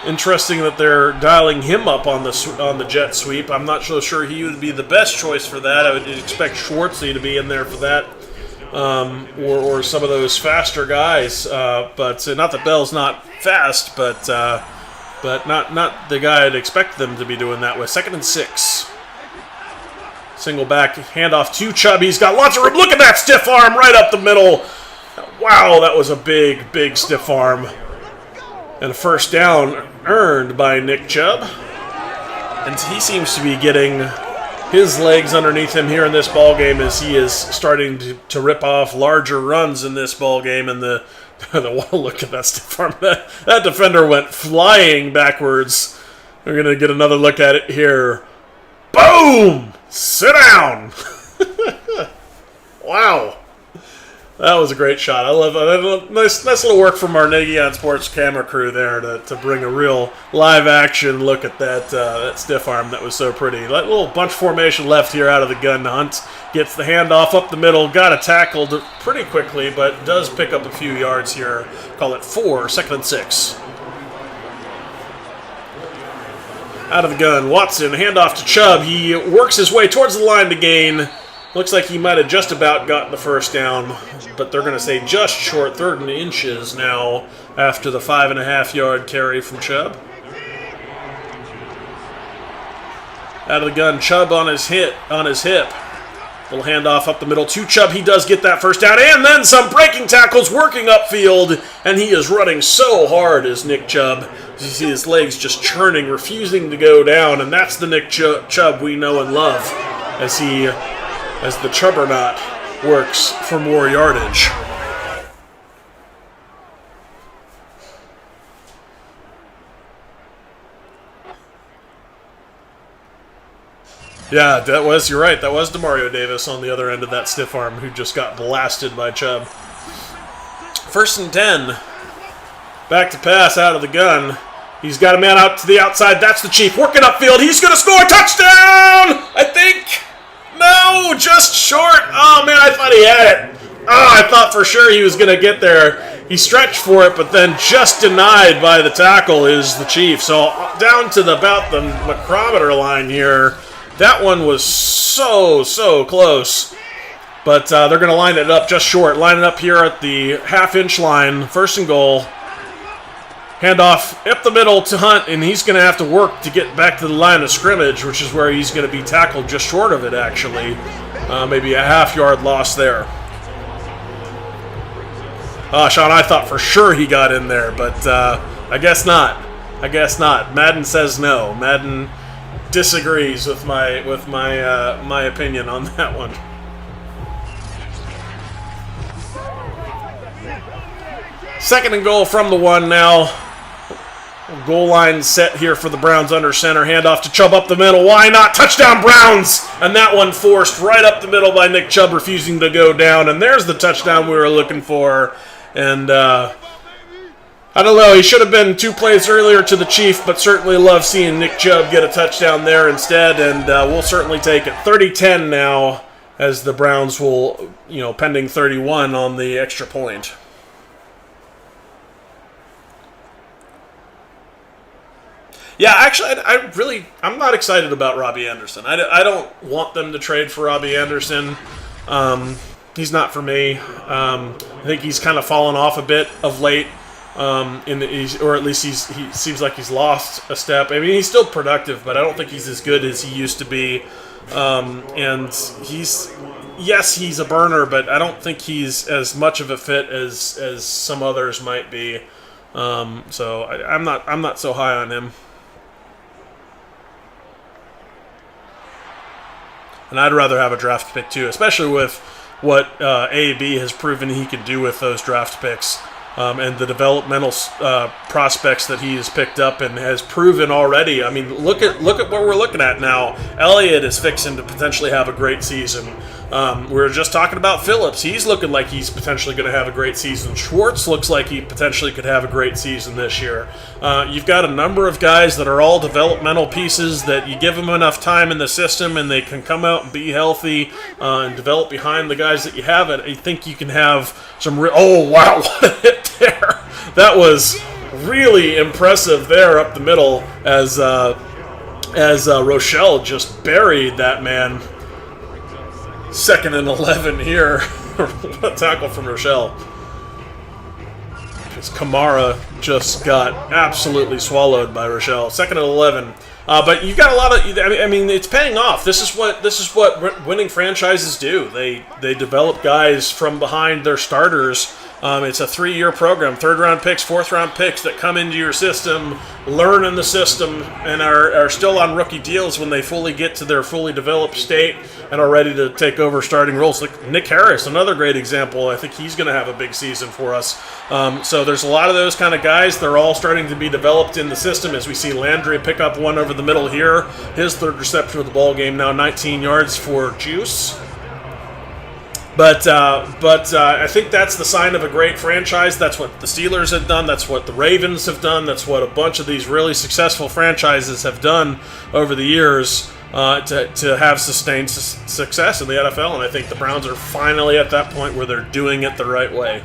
Interesting that they're dialing him up on the jet sweep. I'm not so sure he would be the best choice for that. I would expect Schwartzy to be in there for that, or some of those faster guys. But not that Bell's not fast, but not the guy I'd expect them to be doing that with. 2nd and 6. Single back handoff to Chubb. He's got lots of room. Look at that stiff arm right up the middle. Wow, that was a big stiff arm. And a first down earned by Nick Chubb. And he seems to be getting his legs underneath him here in this ball game as he is starting to rip off larger runs in this ball game. And the look at that stiff arm. That defender went flying backwards. We're going to get another look at it here. Boom! Sit down! Wow. That was a great shot. I love it. Nice little work from our pnagsports camera crew there to bring a real live action look at that stiff arm that was so pretty. That little bunch formation left here out of the gun. Hunt gets the handoff up the middle. Got it tackled pretty quickly, but does pick up a few yards here. Call it 4, 2nd and 6. Out of the gun, Watson, handoff to Chubb. He works his way towards the line to gain. Looks like he might have just about gotten the first down, but they're going to say just short, 3rd and inches now after the 5.5-yard carry from Chubb. Out of the gun, Chubb on his hip. Little handoff up the middle to Chubb. He does get that first down, and then some breaking tackles working upfield, and he is running so hard as Nick Chubb. You see his legs just churning, refusing to go down, and that's the Nick Chubb we know and love as the Chubbernaut works for more yardage. Yeah, you're right, that was DeMario Davis on the other end of that stiff arm who just got blasted by Chubb. 1st and 10. Back to pass out of the gun. He's got a man out to the outside. That's the Chief working upfield. He's going to score a touchdown, I think. No, just short. Oh, man, I thought he had it. Oh, I thought for sure he was going to get there. He stretched for it, but then just denied by the tackle is the Chief. So down to about the micrometer line here. That one was so close. But they're going to line it up just short. Line it up here at the half-inch line. 1st and goal. Handoff up the middle to Hunt, and he's going to have to work to get back to the line of scrimmage, which is where he's going to be tackled just short of it, actually. Maybe a half-yard loss there. Sean, I thought for sure he got in there, but I guess not. I guess not. Madden says no. Madden disagrees with my opinion on that one. Second and goal from the 1 now. Goal line set here for the Browns under center. Handoff to Chubb up the middle. Why not? Touchdown Browns! And that one forced right up the middle by Nick Chubb, refusing to go down. And there's the touchdown we were looking for. And I don't know, he should have been 2 plays earlier to the Chief, but certainly love seeing Nick Chubb get a touchdown there instead. And we'll certainly take it. 30-10 now, as the Browns will, pending 31 on the extra point. Yeah, actually, I'm not excited about Robbie Anderson. I don't want them to trade for Robbie Anderson. He's not for me. I think he's kind of fallen off a bit of late, or at least he seems like he's lost a step. I mean, he's still productive, but I don't think he's as good as he used to be. And he's a burner, but I don't think he's as much of a fit as some others might be. So I'm not so high on him. And I'd rather have a draft pick too, especially with what A.B. has proven he can do with those draft picks, and the developmental prospects that he has picked up and has proven already. I mean, look at what we're looking at now. Elliott is fixing to potentially have a great season. We were just talking about Phillips. He's looking like he's potentially going to have a great season. Schwartz looks like he potentially could have a great season this year. You've got a number of guys that are all developmental pieces that you give them enough time in the system and they can come out and be healthy and develop behind the guys that you have. I think you can have some oh, wow, what a hit there. That was really impressive there up the middle as Rochelle just buried that man. 2nd and 11 here. What a tackle from Rochelle. Because Kamara just got absolutely swallowed by Rochelle. 2nd and 11. But you've got a lot of. I mean, it's paying off. This is what winning franchises do. They develop guys from behind their starters. It's a 3-year program, 3rd-round picks, 4th-round picks that come into your system, learn in the system, and are still on rookie deals when they fully get to their fully developed state and are ready to take over starting roles. Like Nick Harris, another great example. I think he's going to have a big season for us. So there's a lot of those kind of guys. They're all starting to be developed in the system as we see Landry pick up one over the middle here. His 3rd reception of the ball game, now 19 yards for Juice. But I think that's the sign of a great franchise. That's what the Steelers have done. That's what the Ravens have done. That's what a bunch of these really successful franchises have done over the years to have sustained success in the NFL. And I think the Browns are finally at that point where they're doing it the right way,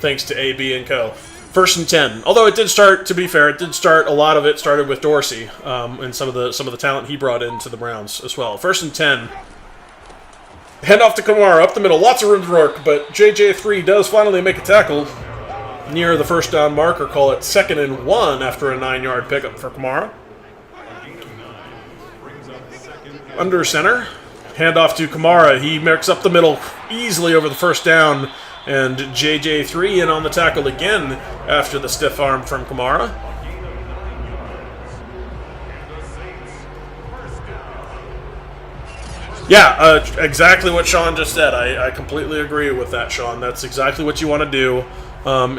thanks to AB and co. 1st and 10. Although it did start, to be fair, a lot of it started with Dorsey and some of the talent he brought into the Browns as well. 1st and 10. Hand off to Kamara, up the middle, lots of room to work, but JJ3 does finally make a tackle near the 1st down marker, call it 2nd and 1 after a 9-yard pickup for Kamara. Under center, hand off to Kamara, he marks up the middle easily over the 1st down, and JJ3 in on the tackle again after the stiff arm from Kamara. Yeah, exactly what Sean just said. I completely agree with that, Sean. That's exactly what you want to do,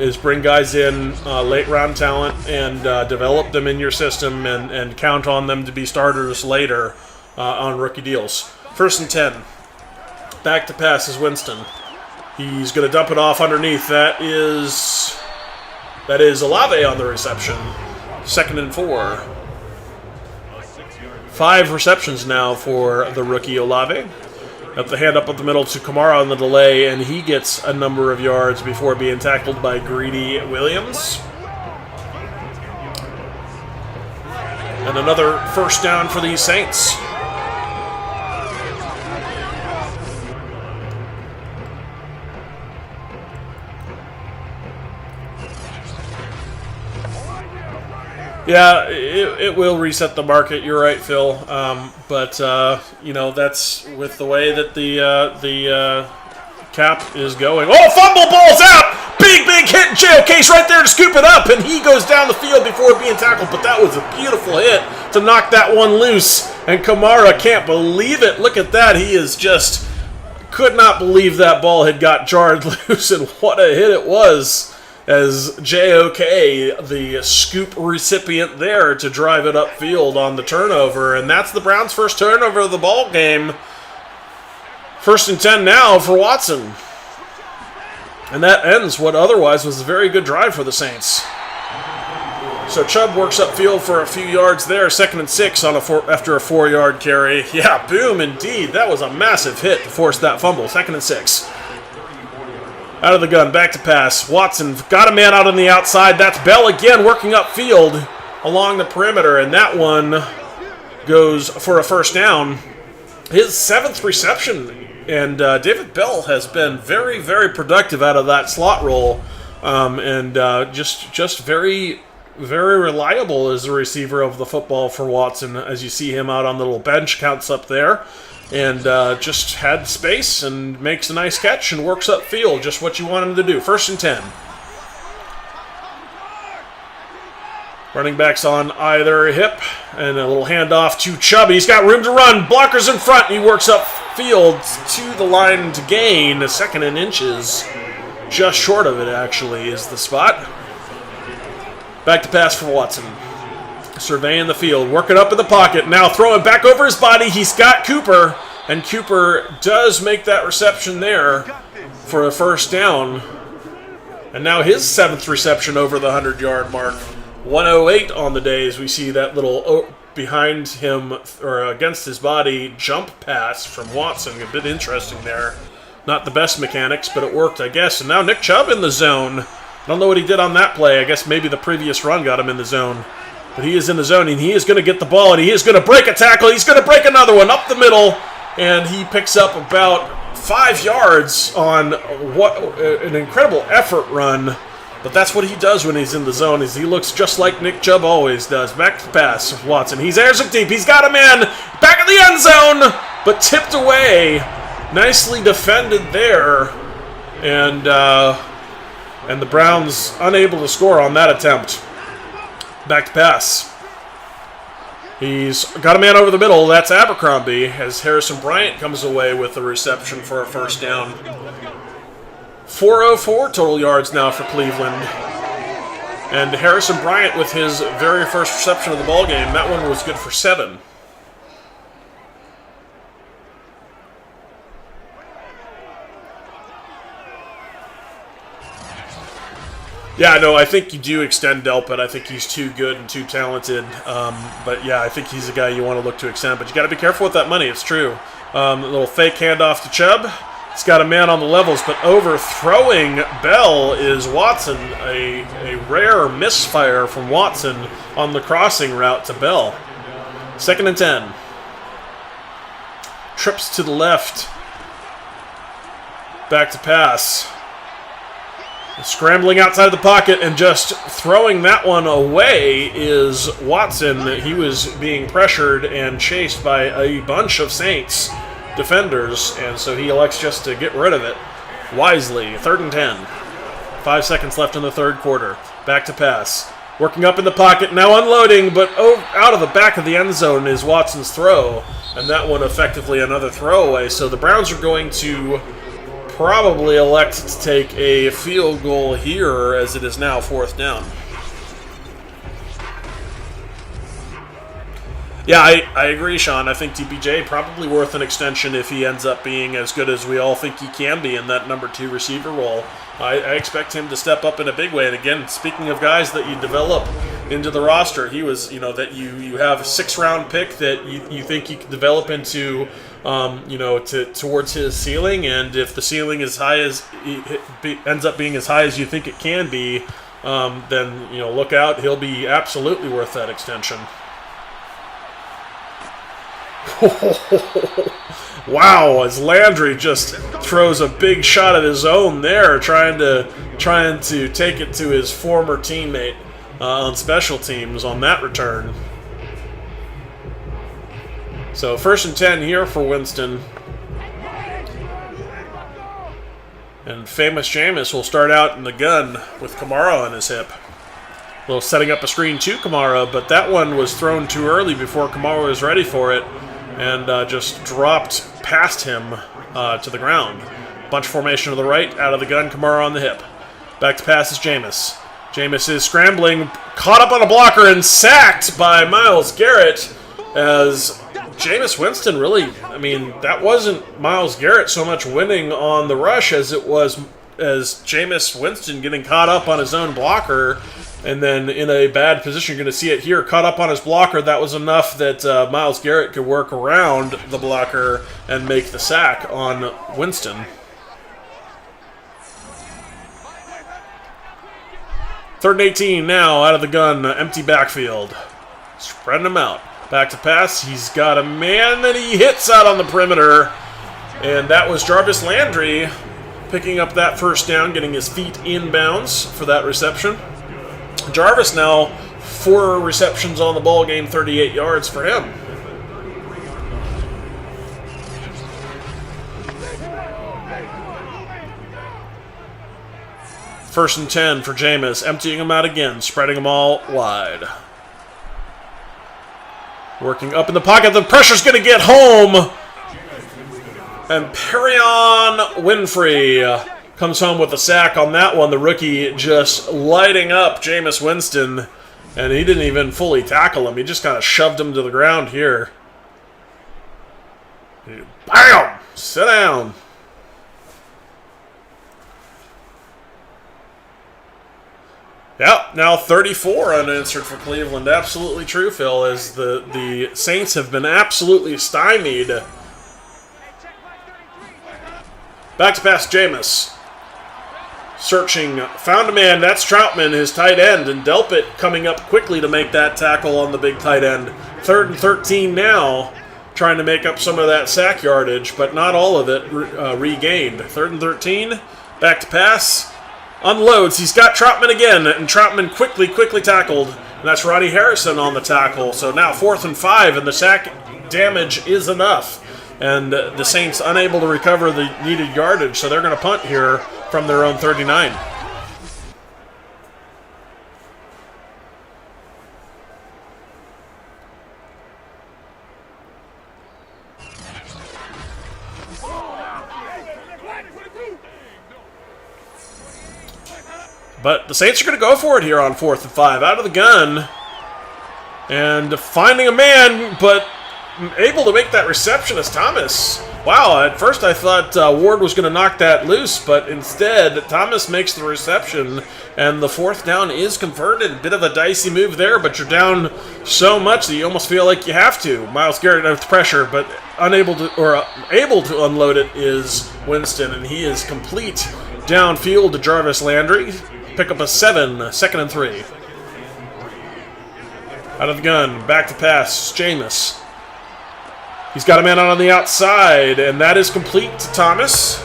is bring guys in, late-round talent, and develop them in your system and count on them to be starters later on rookie deals. 1st and 10. Back to pass is Winston. He's going to dump it off underneath. That is Olave on the reception. 2nd and 4. 5 receptions now for the rookie Olave. Up the hand up the middle to Kamara on the delay, and he gets a number of yards before being tackled by Greedy Williams. And another 1st down for the Saints. Yeah, it will reset the market. You're right, Phil. But you know, that's with the way that the cap is going. Oh, fumble, ball's out! Big hit. JOK's right there to scoop it up, and he goes down the field before being tackled. But that was a beautiful hit to knock that one loose. And Kamara can't believe it. Look at that. He is just could not believe that ball had got jarred loose, and what a hit it was. As JOK, the scoop recipient there to drive it upfield on the turnover. And that's the Browns' first turnover of the ball game. 1st and 10 now for Watson. And that ends what otherwise was a very good drive for the Saints. So Chubb works upfield for a few yards there. 2nd and 6 on after a 4-yard carry. Yeah, boom, indeed. That was a massive hit to force that fumble. 2nd and 6. Out of the gun, back to pass. Watson got a man out on the outside. That's Bell again working upfield along the perimeter. And that one goes for a first down. His 7th reception. And David Bell has been very, very productive out of that slot role. Just very, very reliable as a receiver of the football for Watson. As you see him out on the little bench, counts up there. And just had space and makes a nice catch and works upfield. Just what you want him to do. 1st and 10. Running backs on either hip. And a little handoff to Chubb. He's got room to run. Blockers in front. He works upfield to the line to gain. A 2nd and inches. Just short of it, actually, is the spot. Back to pass for Watson. Surveying the field, working up in the pocket, now throwing back over his body. He's got Cooper, and Cooper does make that reception there for a first down. And now his 7th reception over the 100-yard mark. 108 on the day as we see that little behind him or against his body jump pass from Watson. A bit interesting there. Not the best mechanics, but it worked, I guess. And now Nick Chubb in the zone. I don't know what he did on that play. I guess maybe the previous run got him in the zone. But he is in the zone, and he is going to get the ball, and he is going to break a tackle. He's going to break another one up the middle, and he picks up about 5 yards on what an incredible effort run. But that's what he does when he's in the zone, is he looks just like Nick Chubb always does. Back to pass, Watson. He's airs it deep. He's got a man back in the end zone, but tipped away. Nicely defended there, and the Browns unable to score on that attempt. Back to pass. He's got a man over the middle. That's Abercrombie as Harrison Bryant comes away with the reception for a first down. 404 total yards now for Cleveland. And Harrison Bryant with his very first reception of the ballgame. That one was good for 7. Yeah, no, I think you do extend Delpit. I think he's too good and too talented. But yeah, I think he's a guy you want to look to extend. But you got to be careful with that money. It's true. A little fake handoff to Chubb. He's got a man on the levels, but overthrowing Bell is Watson. A rare misfire from Watson on the crossing route to Bell. 2nd and 10. Trips to the left. Back to pass. Scrambling outside the pocket and just throwing that one away is Watson. He was being pressured and chased by a bunch of Saints defenders, and so he elects just to get rid of it wisely. 3rd and 10. 5 seconds left in the 3rd quarter. Back to pass. Working up in the pocket, now unloading, but out of the back of the end zone is Watson's throw, and that one effectively another throwaway. So the Browns are going to probably elect to take a field goal here as it is now 4th down. Yeah, I agree, Sean. I think DPJ probably worth an extension if he ends up being as good as we all think he can be in that number 2 receiver role. I expect him to step up in a big way. And again, speaking of guys that you develop into the roster, he was, that you have a 6th-round pick that you think you can develop into towards his ceiling, and if the ceiling is high as ends up being as high as you think it can be, then look out. He'll be absolutely worth that extension. Wow! As Landry just throws a big shot of his own there, trying to take it to his former teammate. on special teams on that return. So 1st and 10 here for Winston. And famous Jameis will start out in the gun with Kamara on his hip. A little setting up a screen to Kamara, but that one was thrown too early before Kamara was ready for it, and just dropped past him to the ground. Bunch formation to the right, out of the gun, Kamara on the hip. Back to pass is Jameis. Jameis is scrambling, caught up on a blocker, and sacked by Myles Garrett, as Jameis Winston really, I mean, that wasn't Myles Garrett so much winning on the rush as it was as Jameis Winston getting caught up on his own blocker, and then in a bad position. You're going to see it here, caught up on his blocker. That was enough that Myles Garrett could work around the blocker and make the sack on Winston. 3rd and 18 now, out of the gun, empty backfield. Spreading them out. Back to pass. He's got a man that he hits out on the perimeter. And that was Jarvis Landry picking up that 1st down, getting his feet inbounds for that reception. Jarvis now 4 receptions on the ball game, 38 yards for him. First and 10 for Jameis, emptying them out again, spreading them all wide. Working up in the pocket, the pressure's going to get home. And Perion Winfrey comes home with a sack on that one. The rookie just lighting up Jameis Winston, and he didn't even fully tackle him. He just kind of shoved him to the ground here. Bam! Sit down. Yep, now 34 unanswered for Cleveland. Absolutely true, Phil, as the Saints have been absolutely stymied. Back to pass, Jameis. Searching, found a man, that's Troutman, his tight end, and Delpit coming up quickly to make that tackle on the big tight end. 3rd and 13 now, trying to make up some of that sack yardage, but not all of it regained. 3rd and 13, back to pass. Unloads. He's got Troutman again, and Troutman quickly tackled. And that's Roddy Harrison on the tackle. So now 4th and 5, and the sack damage is enough. And the Saints unable to recover the needed yardage, so they're going to punt here from their own 39. But the Saints are going to go for it here on 4th and 5. Out of the gun. And finding a man, but able to make that reception is Thomas. Wow, at first I thought Ward was going to knock that loose, but instead Thomas makes the reception, and the 4th down is converted. A bit of a dicey move there, but you're down so much that you almost feel like you have to. Myles Garrett with pressure, but able to unload it is Winston, and he is complete downfield to Jarvis Landry. Pick up a 7, 2nd and 3. Out of the gun, back to pass, Jameis. He's got a man out on the outside, and that is complete to Thomas.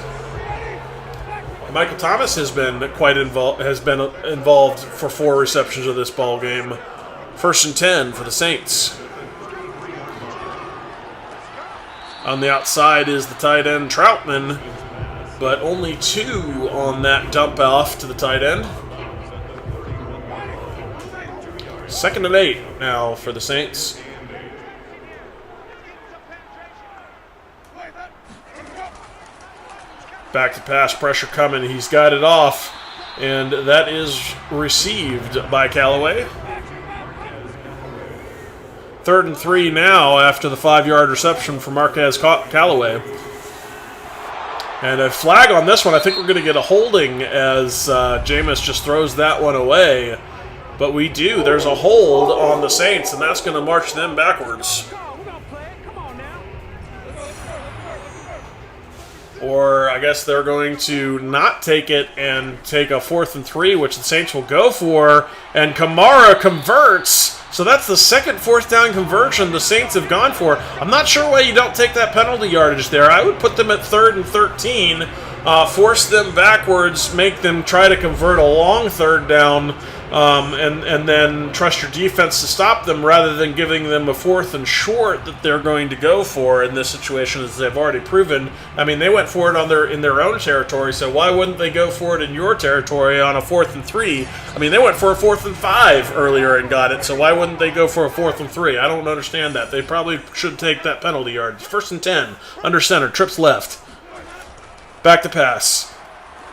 Michael Thomas has been involved for 4 receptions of this ball game. 1st and 10 for the Saints. On the outside is the tight end Troutman, but only 2 on that dump off to the tight end. 2nd and 8 now for the Saints. Back to pass, pressure coming. He's got it off, and that is received by Callaway. 3rd and 3 now after the 5-yard reception for Marquez Callaway. And a flag on this one. I think we're going to get a holding as Jameis just throws that one away. But we do. There's a hold on the Saints, and that's going to march them backwards. Or I guess they're going to not take it and take a 4th and 3, which the Saints will go for. And Kamara converts. So that's the second 4th down conversion the Saints have gone for. I'm not sure why you don't take that penalty yardage there. I would put them at 3rd and 13, force them backwards, make them try to convert a long 3rd down, and then trust your defense to stop them rather than giving them a 4th and short that they're going to go for in this situation, as they've already proven. I mean, they went for it in their own territory, so why wouldn't they go for it in your territory on a 4th and 3? I mean, they went for a 4th and 5 earlier and got it, so why wouldn't they go for a 4th and 3? I don't understand that. They probably should take that penalty yard. 1st and 10, under center, trips left. Back to pass.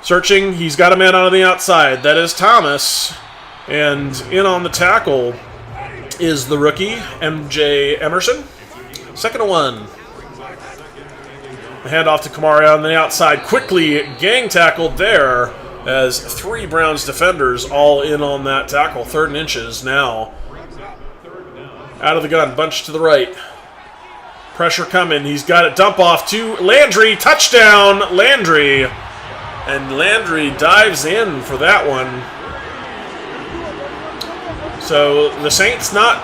Searching, he's got a man on the outside. That is Thomas. And in on the tackle is the rookie, MJ Emerson. 2nd and 1. The handoff to Kamari on the outside. Quickly gang tackled there as 3 Browns defenders all in on that tackle. 3rd and inches now. Out of the gun, bunch to the right. Pressure coming. He's got it. Dump off to Landry. Touchdown, Landry. And Landry dives in for that one. So the Saints not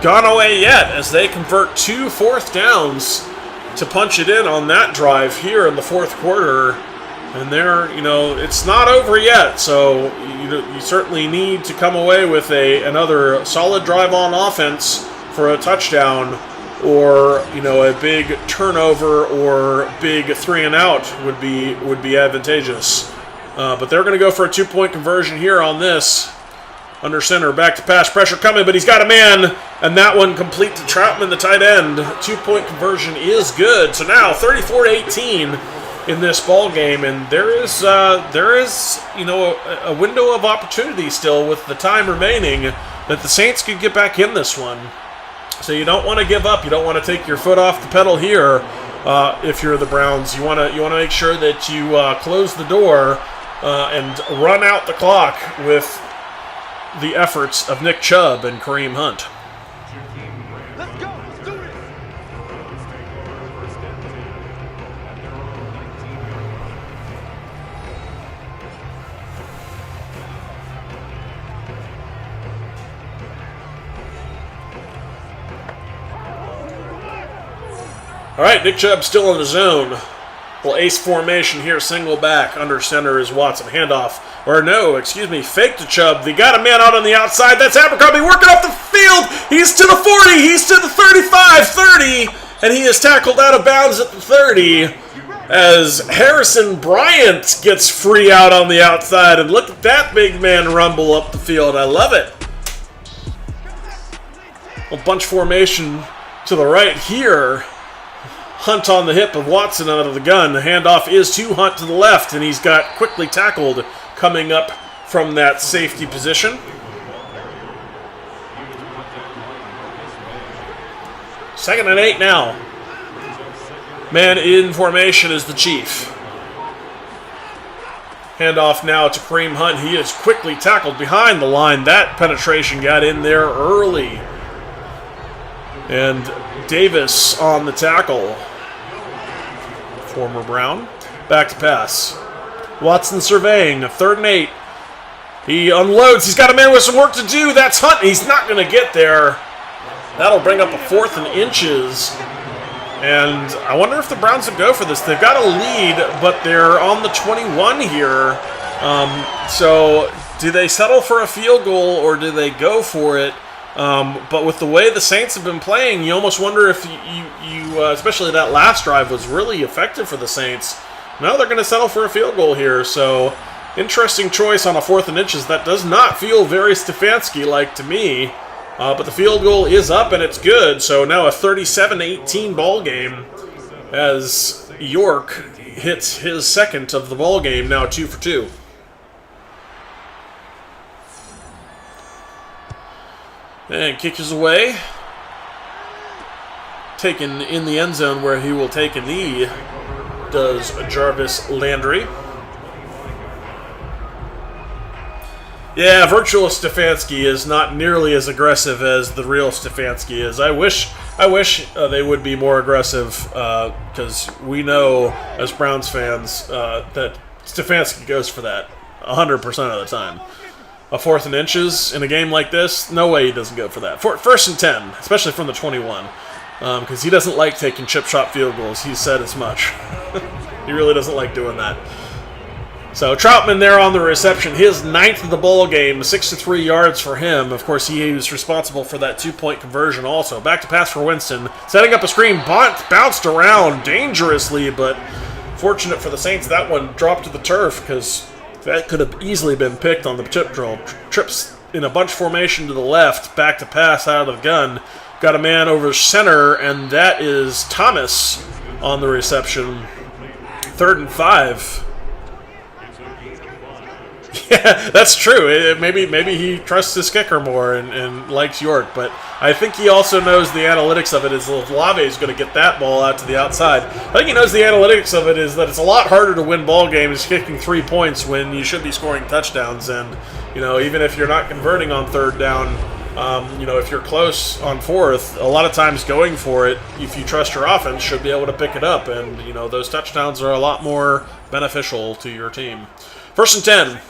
gone away yet as they convert 2 4th downs to punch it in on that drive here in the 4th quarter. And they're, it's not over yet. So you certainly need to come away with another solid drive on offense for a touchdown, or a big turnover or big 3 and out would be advantageous. But they're going to go for a 2-point conversion here on this. Under center, back to pass, pressure coming, but he's got a man, and that one complete to Troutman, the tight end. 2-point conversion is good. So now 34-18 in this ball game, and there is a window of opportunity still with the time remaining that the Saints could get back in this one. So you don't want to give up. You don't want to take your foot off the pedal here. If you're the Browns, you want to make sure that you close the door and run out the clock with the efforts of Nick Chubb and Kareem Hunt. Let's go. Let's do it. All right, Nick Chubb still in the zone. Well, ace formation here, single back. Under center is Watson. Handoff. Or no, excuse me, fake to Chubb. They got a man out on the outside. That's Abercrombie working up the field. He's to the 40. He's to the 35, 30. And he is tackled out of bounds at the 30 as Harrison Bryant gets free out on the outside. And look at that big man rumble up the field. I love it. A bunch formation to the right here. Hunt on the hip of Watson out of the gun. The handoff is to Hunt to the left, and he's got quickly tackled coming up from that safety position. 2nd and 8 now. Man in formation is the Chief. Handoff now to Kareem Hunt. He is quickly tackled behind the line. That penetration got in there early. And Davis on the tackle. Former Brown. Back to pass. Watson surveying. 3rd and 8. He unloads. He's got a man with some work to do. That's Hunt. He's not going to get there. That'll bring up a 4th and inches. And I wonder if the Browns will go for this. They've got a lead, but they're on the 21 here. So do they settle for a field goal or do they go for it? But with the way the Saints have been playing, you almost wonder if you especially that last drive was really effective for the Saints. No, they're going to settle for a field goal here. So interesting choice on a 4th and inches. That does not feel very Stefanski-like to me. But the field goal is up and it's good. So now a 37-18 ball game as York hits his 2nd of the ball game. Now 2 for 2. And kickers away. Taken in the end zone where he will take a knee, does Jarvis Landry. Yeah, virtual Stefanski is not nearly as aggressive as the real Stefanski is. I wish they would be more aggressive because we know as Browns fans that Stefanski goes for that 100% of the time. A 4th and inches in a game like this, no way he doesn't go for that. 1st and 10, especially from the 21, because he doesn't like taking chip shot field goals. He said as much. He really doesn't like doing that. So Troutman there on the reception, his 9th of the ball game, 63 yards for him. Of course, he was responsible for that 2-point conversion also. Back to pass for Winston, setting up a screen, bounced around dangerously, but fortunate for the Saints, that one dropped to the turf because that could have easily been picked on the chip drill. Trips in a bunch formation to the left, back to pass out of the gun. Got a man over center, and that is Thomas on the reception. 3rd and 5. Yeah, that's true. Maybe he trusts his kicker more and likes York, but I think he also knows the analytics of it is if Olave is going to get that ball out to the outside. I think he knows the analytics of it is that it's a lot harder to win ball games kicking 3 points when you should be scoring touchdowns. And, even if you're not converting on 3rd down, if you're close on 4th, a lot of times going for it, if you trust your offense, should be able to pick it up. And, those touchdowns are a lot more beneficial to your team. 1st and 10.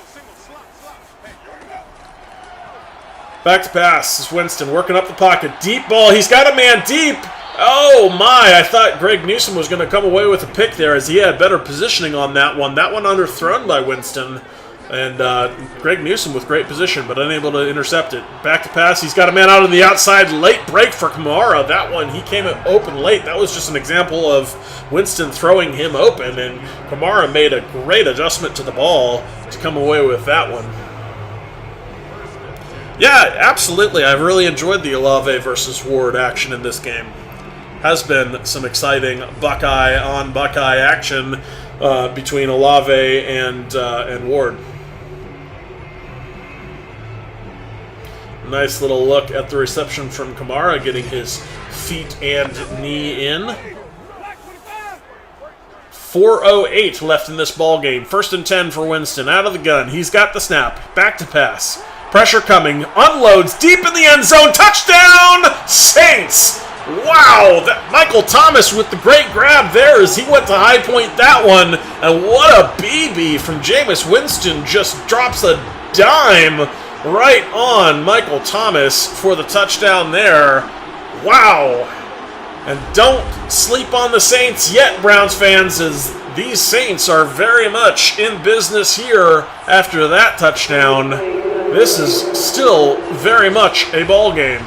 Back to pass. This is Winston working up the pocket. Deep ball. He's got a man deep. Oh, my. I thought Greg Newsom was going to come away with a pick there as he had better positioning on that one. That one underthrown by Winston. And Greg Newsom with great position, but unable to intercept it. Back to pass. He's got a man out on the outside. Late break for Kamara. That one, he came open late. That was just an example of Winston throwing him open, and Kamara made a great adjustment to the ball to come away with that one. Yeah, absolutely. I've really enjoyed the Olave versus Ward action in this game. Has been some exciting Buckeye-on-Buckeye action between Olave and Ward. Nice little look at the reception from Kamara, getting his feet and knee in. 4:08 left in this ball game. 1st and 10 for Winston. Out of the gun. He's got the snap. Back to pass. Pressure coming, unloads deep in the end zone, touchdown, Saints! Wow, Michael Thomas with the great grab there as he went to high point that one, and what a BB from Jameis Winston, just drops a dime right on Michael Thomas for the touchdown there. Wow, and don't sleep on the Saints yet, Browns fans, as these Saints are very much in business here after that touchdown. This is still very much a ball game.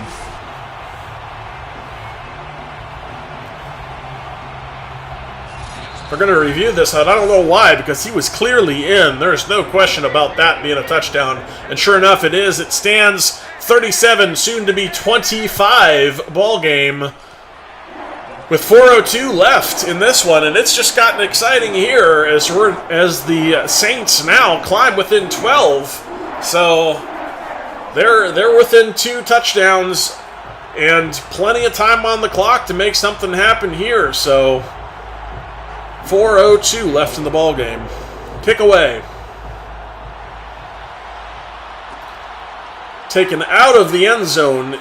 We're going to review this, and I don't know why, because he was clearly in. There's no question about that being a touchdown. And sure enough, it is. It stands 37, soon to be 25 ball game with 4:02 left in this one. And it's just gotten exciting here as the Saints now climb within 12. So they're within 2 touchdowns and plenty of time on the clock to make something happen here. So 4:02 left in the ball game. Kick away. Taken out of the end zone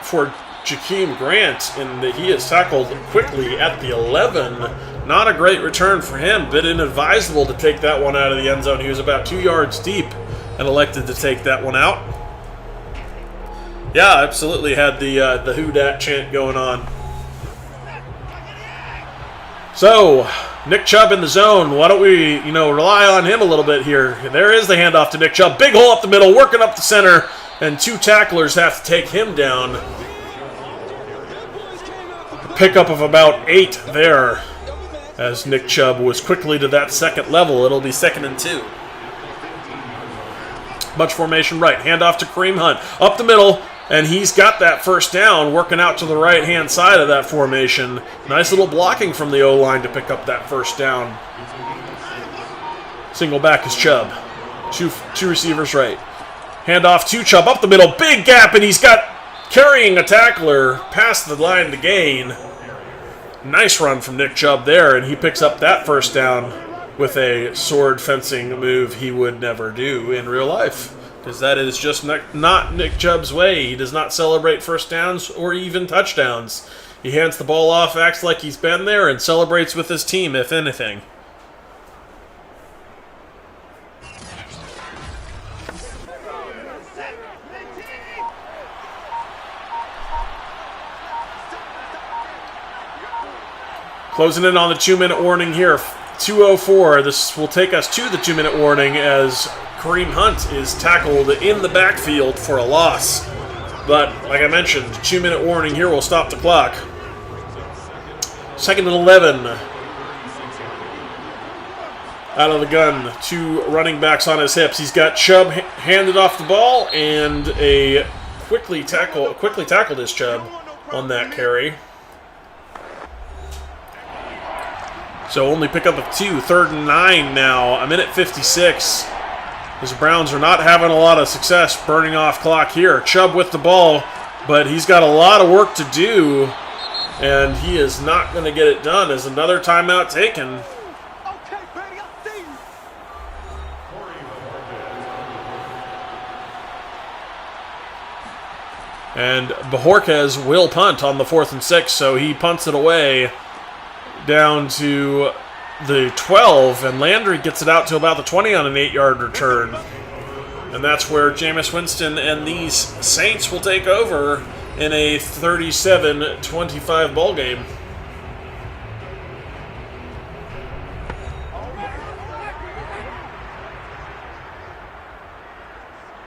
for Jakeem Grant, and he is tackled quickly at the 11. Not a great return for him, but inadvisable to take that one out of the end zone. He was about 2 yards deep and elected to take that one out. Yeah, absolutely had the who dat chant going on. So, Nick Chubb in the zone. Why don't we, rely on him a little bit here? There is the handoff to Nick Chubb. Big hole up the middle, working up the center, and 2 tacklers have to take him down. A pickup of about 8 there as Nick Chubb was quickly to that second level. It'll be 2nd and 2. Bunch formation right. Handoff to Kareem Hunt. Up the middle, and he's got that first down, working out to the right-hand side of that formation. Nice little blocking from the O-line to pick up that first down. Single back is Chubb. Two receivers right. Handoff to Chubb. Up the middle. Big gap, and he's got carrying a tackler past the line to gain. Nice run from Nick Chubb there, and he picks up that first down with a sword fencing move he would never do in real life, because that is just not Nick Chubb's way. He does not celebrate first downs or even touchdowns. He hands the ball off, acts like he's been there, and celebrates with his team, if anything. Closing in on the 2-minute warning here. 2:04. This will take us to the 2-minute warning as Kareem Hunt is tackled in the backfield for a loss. But, like I mentioned, 2-minute warning here will stop the clock. 2nd and 11. Out of the gun, 2 running backs on his hips. He's got Chubb handed off the ball, and a quickly tackled his Chubb on that carry. So only pickup of 2, 3rd and 9 now. A minute 56. His Browns are not having a lot of success burning off clock here. Chubb with the ball, but he's got a lot of work to do, and he is not going to get it done as another timeout taken. Okay, Brady, I see you. And Bajorquez will punt on the 4th and 6, so he punts it away down to the 12, and Landry gets it out to about the 20 on an 8-yard return. And that's where Jameis Winston and these Saints will take over in a 37-25 ball game.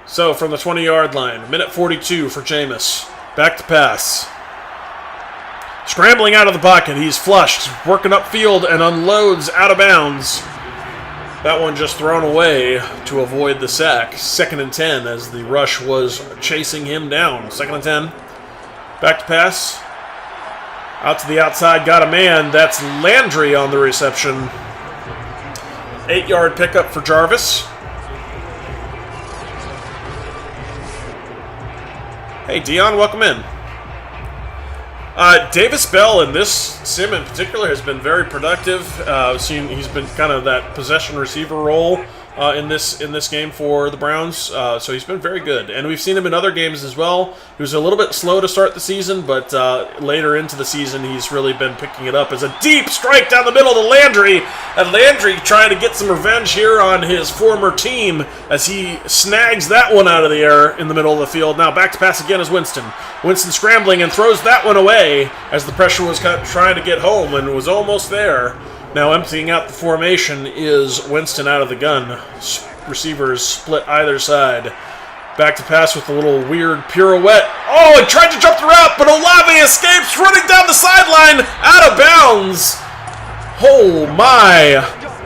So from the 20-yard line, minute 42 for Jameis. Back to pass. Scrambling out of the pocket, he's flushed, working upfield and unloads out of bounds. That one just thrown away to avoid the sack. 2nd and 10 as the rush was chasing him down. 2nd and 10. Back to pass. Out to the outside, got a man. That's Landry on the reception. 8-yard pickup for Jarvis. Hey, Dion, welcome in. Davis Bell in this sim in particular has been very productive. He's been kind of that possession receiver role in this game for the Browns. So he's been very good, and we've seen him in other games as well. He was a little bit slow to start the season, but later into the season he's really been picking it up as a deep strike down the middle to Landry, and Landry trying to get some revenge here on his former team as he snags that one out of the air in the middle of the field. Now back to pass again is Winston. Winston scrambling and throws that one away as the pressure was trying to get home and was almost there. Now emptying out the formation is Winston out of the gun. Receivers split either side. Back to pass with a little weird pirouette. Oh, he tried to jump the route, but Olave escapes running down the sideline out of bounds. Oh my.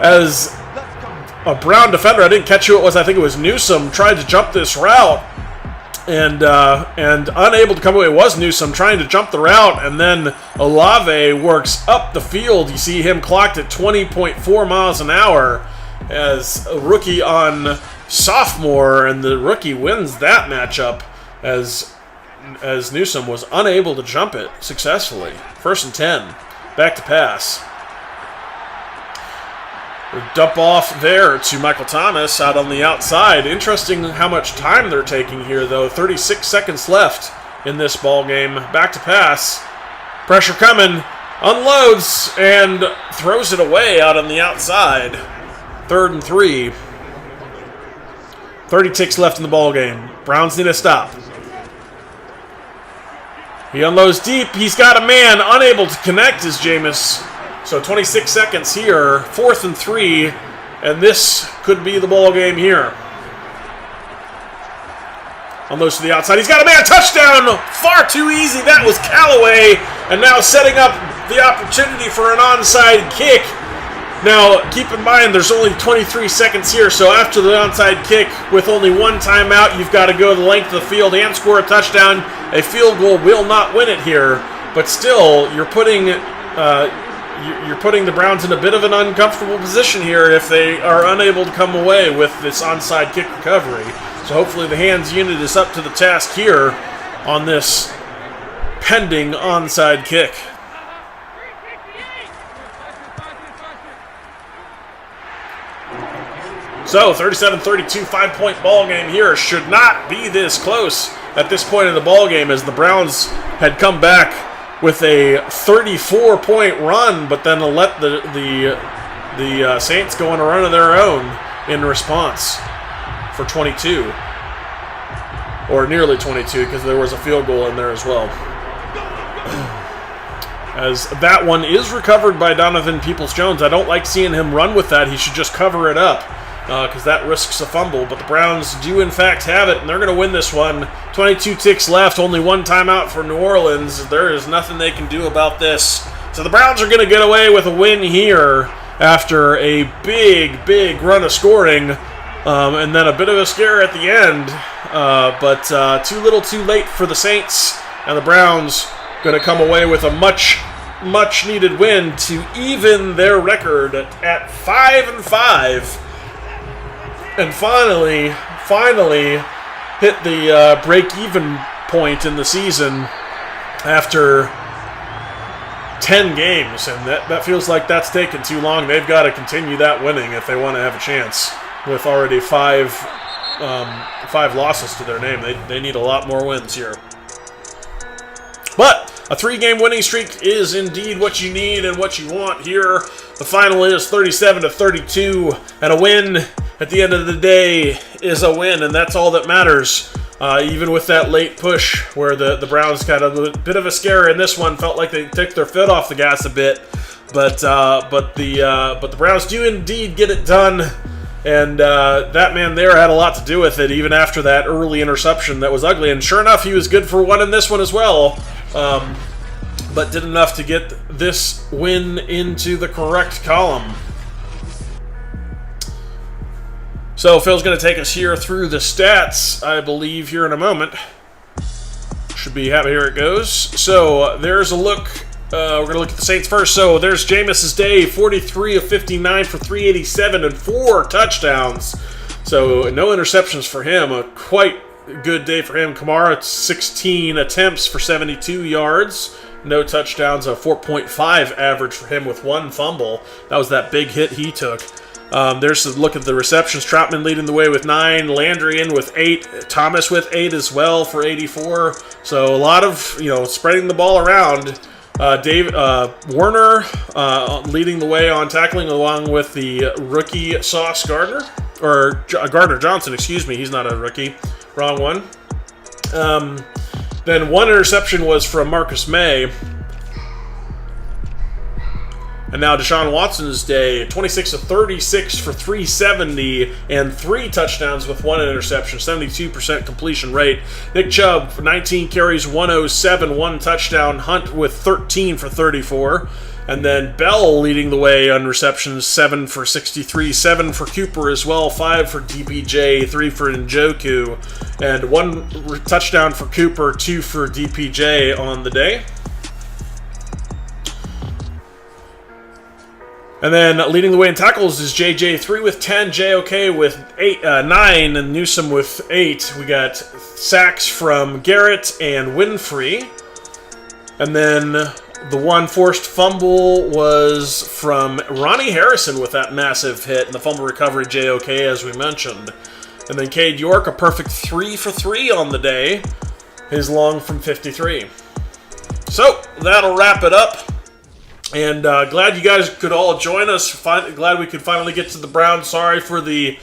As a Brown defender, I didn't catch who it was. I think it was Newsome, tried to jump this route. And unable to come away. It was Newsome trying to jump the route, and then Olave works up the field. You see him clocked at 20.4 miles an hour as a rookie on sophomore, and the rookie wins that matchup as Newsome was unable to jump it successfully. 1st and 10. Back to pass. Dump off there to Michael Thomas out on the outside. Interesting how much time they're taking here, though. 36 seconds left in this ball game. Back to pass. Pressure coming. Unloads and throws it away out on the outside. 3rd and 3. 30 ticks left in the ball game. Browns need a stop. He unloads deep. He's got a man. Unable to connect is Jameis. So 26 seconds here, 4th and 3, and this could be the ball game here. Unloads to the outside. He's got a man. Touchdown! Far too easy. That was Callaway, and now setting up the opportunity for an onside kick. Now, keep in mind, there's only 23 seconds here, so after the onside kick, with only one timeout, you've got to go the length of the field and score a touchdown. A field goal will not win it here, but still, you're putting the Browns in a bit of an uncomfortable position here if they are unable to come away with this onside kick recovery. So hopefully the hands unit is up to the task here on this pending onside kick. So 37-32, 5-point ball game here. Should not be this close at this point in the ball game, as the Browns had come back with a 34-point run, but then let the Saints go on a run of their own in response for 22. Or nearly 22, because there was a field goal in there as well. as that one is recovered by Donovan Peoples-Jones. I don't like seeing him run with that. He should just cover it up because that risks a fumble. But the Browns do, in fact, have it, and they're going to win this one. 22 ticks left, only one timeout for New Orleans. There is nothing they can do about this. So the Browns are going to get away with a win here after a big run of scoring, and then a bit of a scare at the end. But too little too late for the Saints, and the Browns going to come away with a much needed win to even their record at 5-5, and finally hit the break-even point in the season after 10 games, and that feels like that's taken too long. They've got to continue that winning if they want to have a chance. With already five losses to their name, they need a lot more wins here. But a 3-game winning streak is indeed what you need and what you want here. The final is 37-32, and a win at the end of the day is a win, and that's all that matters. Even with that late push where the Browns got a bit of a scare in this one, felt like they took their foot off the gas a bit, but the Browns do indeed get it done, and that man there had a lot to do with it, even after that early interception that was ugly. And sure enough, he was good for one in this one as well, but did enough to get this win into the correct column. So Phil's going to take us here through the stats, I believe, here in a moment. Should be happy. Here it goes. So there's a look. We're going to look at the Saints first. So there's Jameis's day, 43 of 59 for 387 and 4 touchdowns. So no interceptions for him. A quite good day for him. Kamara, 16 attempts for 72 yards. No touchdowns, a 4.5 average for him with 1 fumble. That was that big hit he took. There's a look at the receptions. Troutman leading the way with 9, Landry in with 8, Thomas with 8 as well for 84. So a lot of, spreading the ball around. Warner leading the way on tackling along with the rookie Sauce Gardner, or Gardner Johnson, excuse me. He's not a rookie. Wrong one. Then 1 interception was from Marcus May. And now Deshaun Watson's day, 26 of 36 for 370 and 3 touchdowns with 1 interception, 72% completion rate. Nick Chubb, 19 carries, 107, 1 touchdown. Hunt with 13 for 34. And then Bell leading the way on receptions, 7 for 63, 7 for Cooper as well, 5 for DPJ, 3 for Njoku, and 1 touchdown for Cooper, 2 for DPJ on the day. And then leading the way in tackles is JJ, 3 with 10, JOK with 9, and Newsome with 8. We got sacks from Garrett and Winfrey. And then the 1 forced fumble was from Ronnie Harrison with that massive hit, and the fumble recovery, JOK, as we mentioned. And then Cade York, a perfect 3 for 3 on the day, his long from 53. So that'll wrap it up. And glad you guys could all join us. Glad we could finally get to the Browns. Sorry for the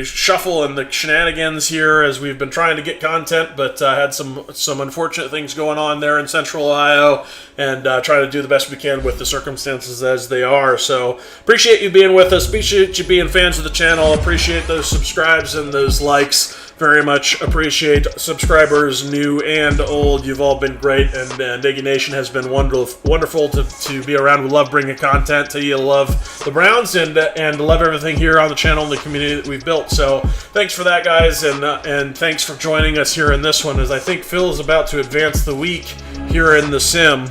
shuffle and the shenanigans here as we've been trying to get content, but had some unfortunate things going on there in Central Ohio, and try to do the best we can with the circumstances as they are. So appreciate you being with us. Appreciate you being fans of the channel. Appreciate those subscribes and those likes. Very much appreciate subscribers, new and old. You've all been great, and Nagy Nation has been wonderful to be around. We love bringing content to you. Love the Browns and love everything here on the channel and the community that we've built. So thanks for that, guys, and thanks for joining us here in this one, as I think Phil is about to advance the week here in the sim.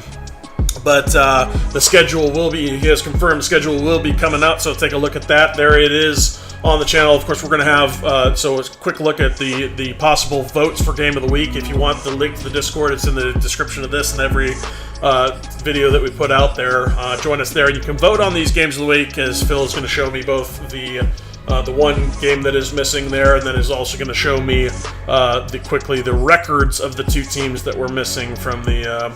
But the schedule will be, he has confirmed the schedule will be coming up, so take a look at that. There it is on the channel. Of course, we're going to have, so a quick look at the possible votes for Game of the Week. If you want the link to the Discord, it's in the description of this and every video that we put out there. Join us there. You can vote on these Games of the Week, as Phil is going to show me both the one game that is missing there, and then is also going to show me quickly the records of the 2 teams that were missing from the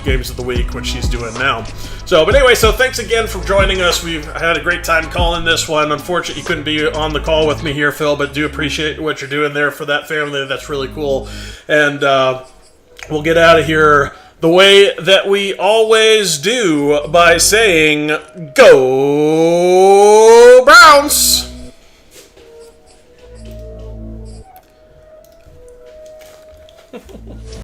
Games of the Week, which he's doing now. So, but anyway, so thanks again for joining us. We've had a great time calling this one. Unfortunately, you couldn't be on the call with me here, Phil, but do appreciate what you're doing there for that family. That's really cool. And we'll get out of here the way that we always do by saying, Go Browns!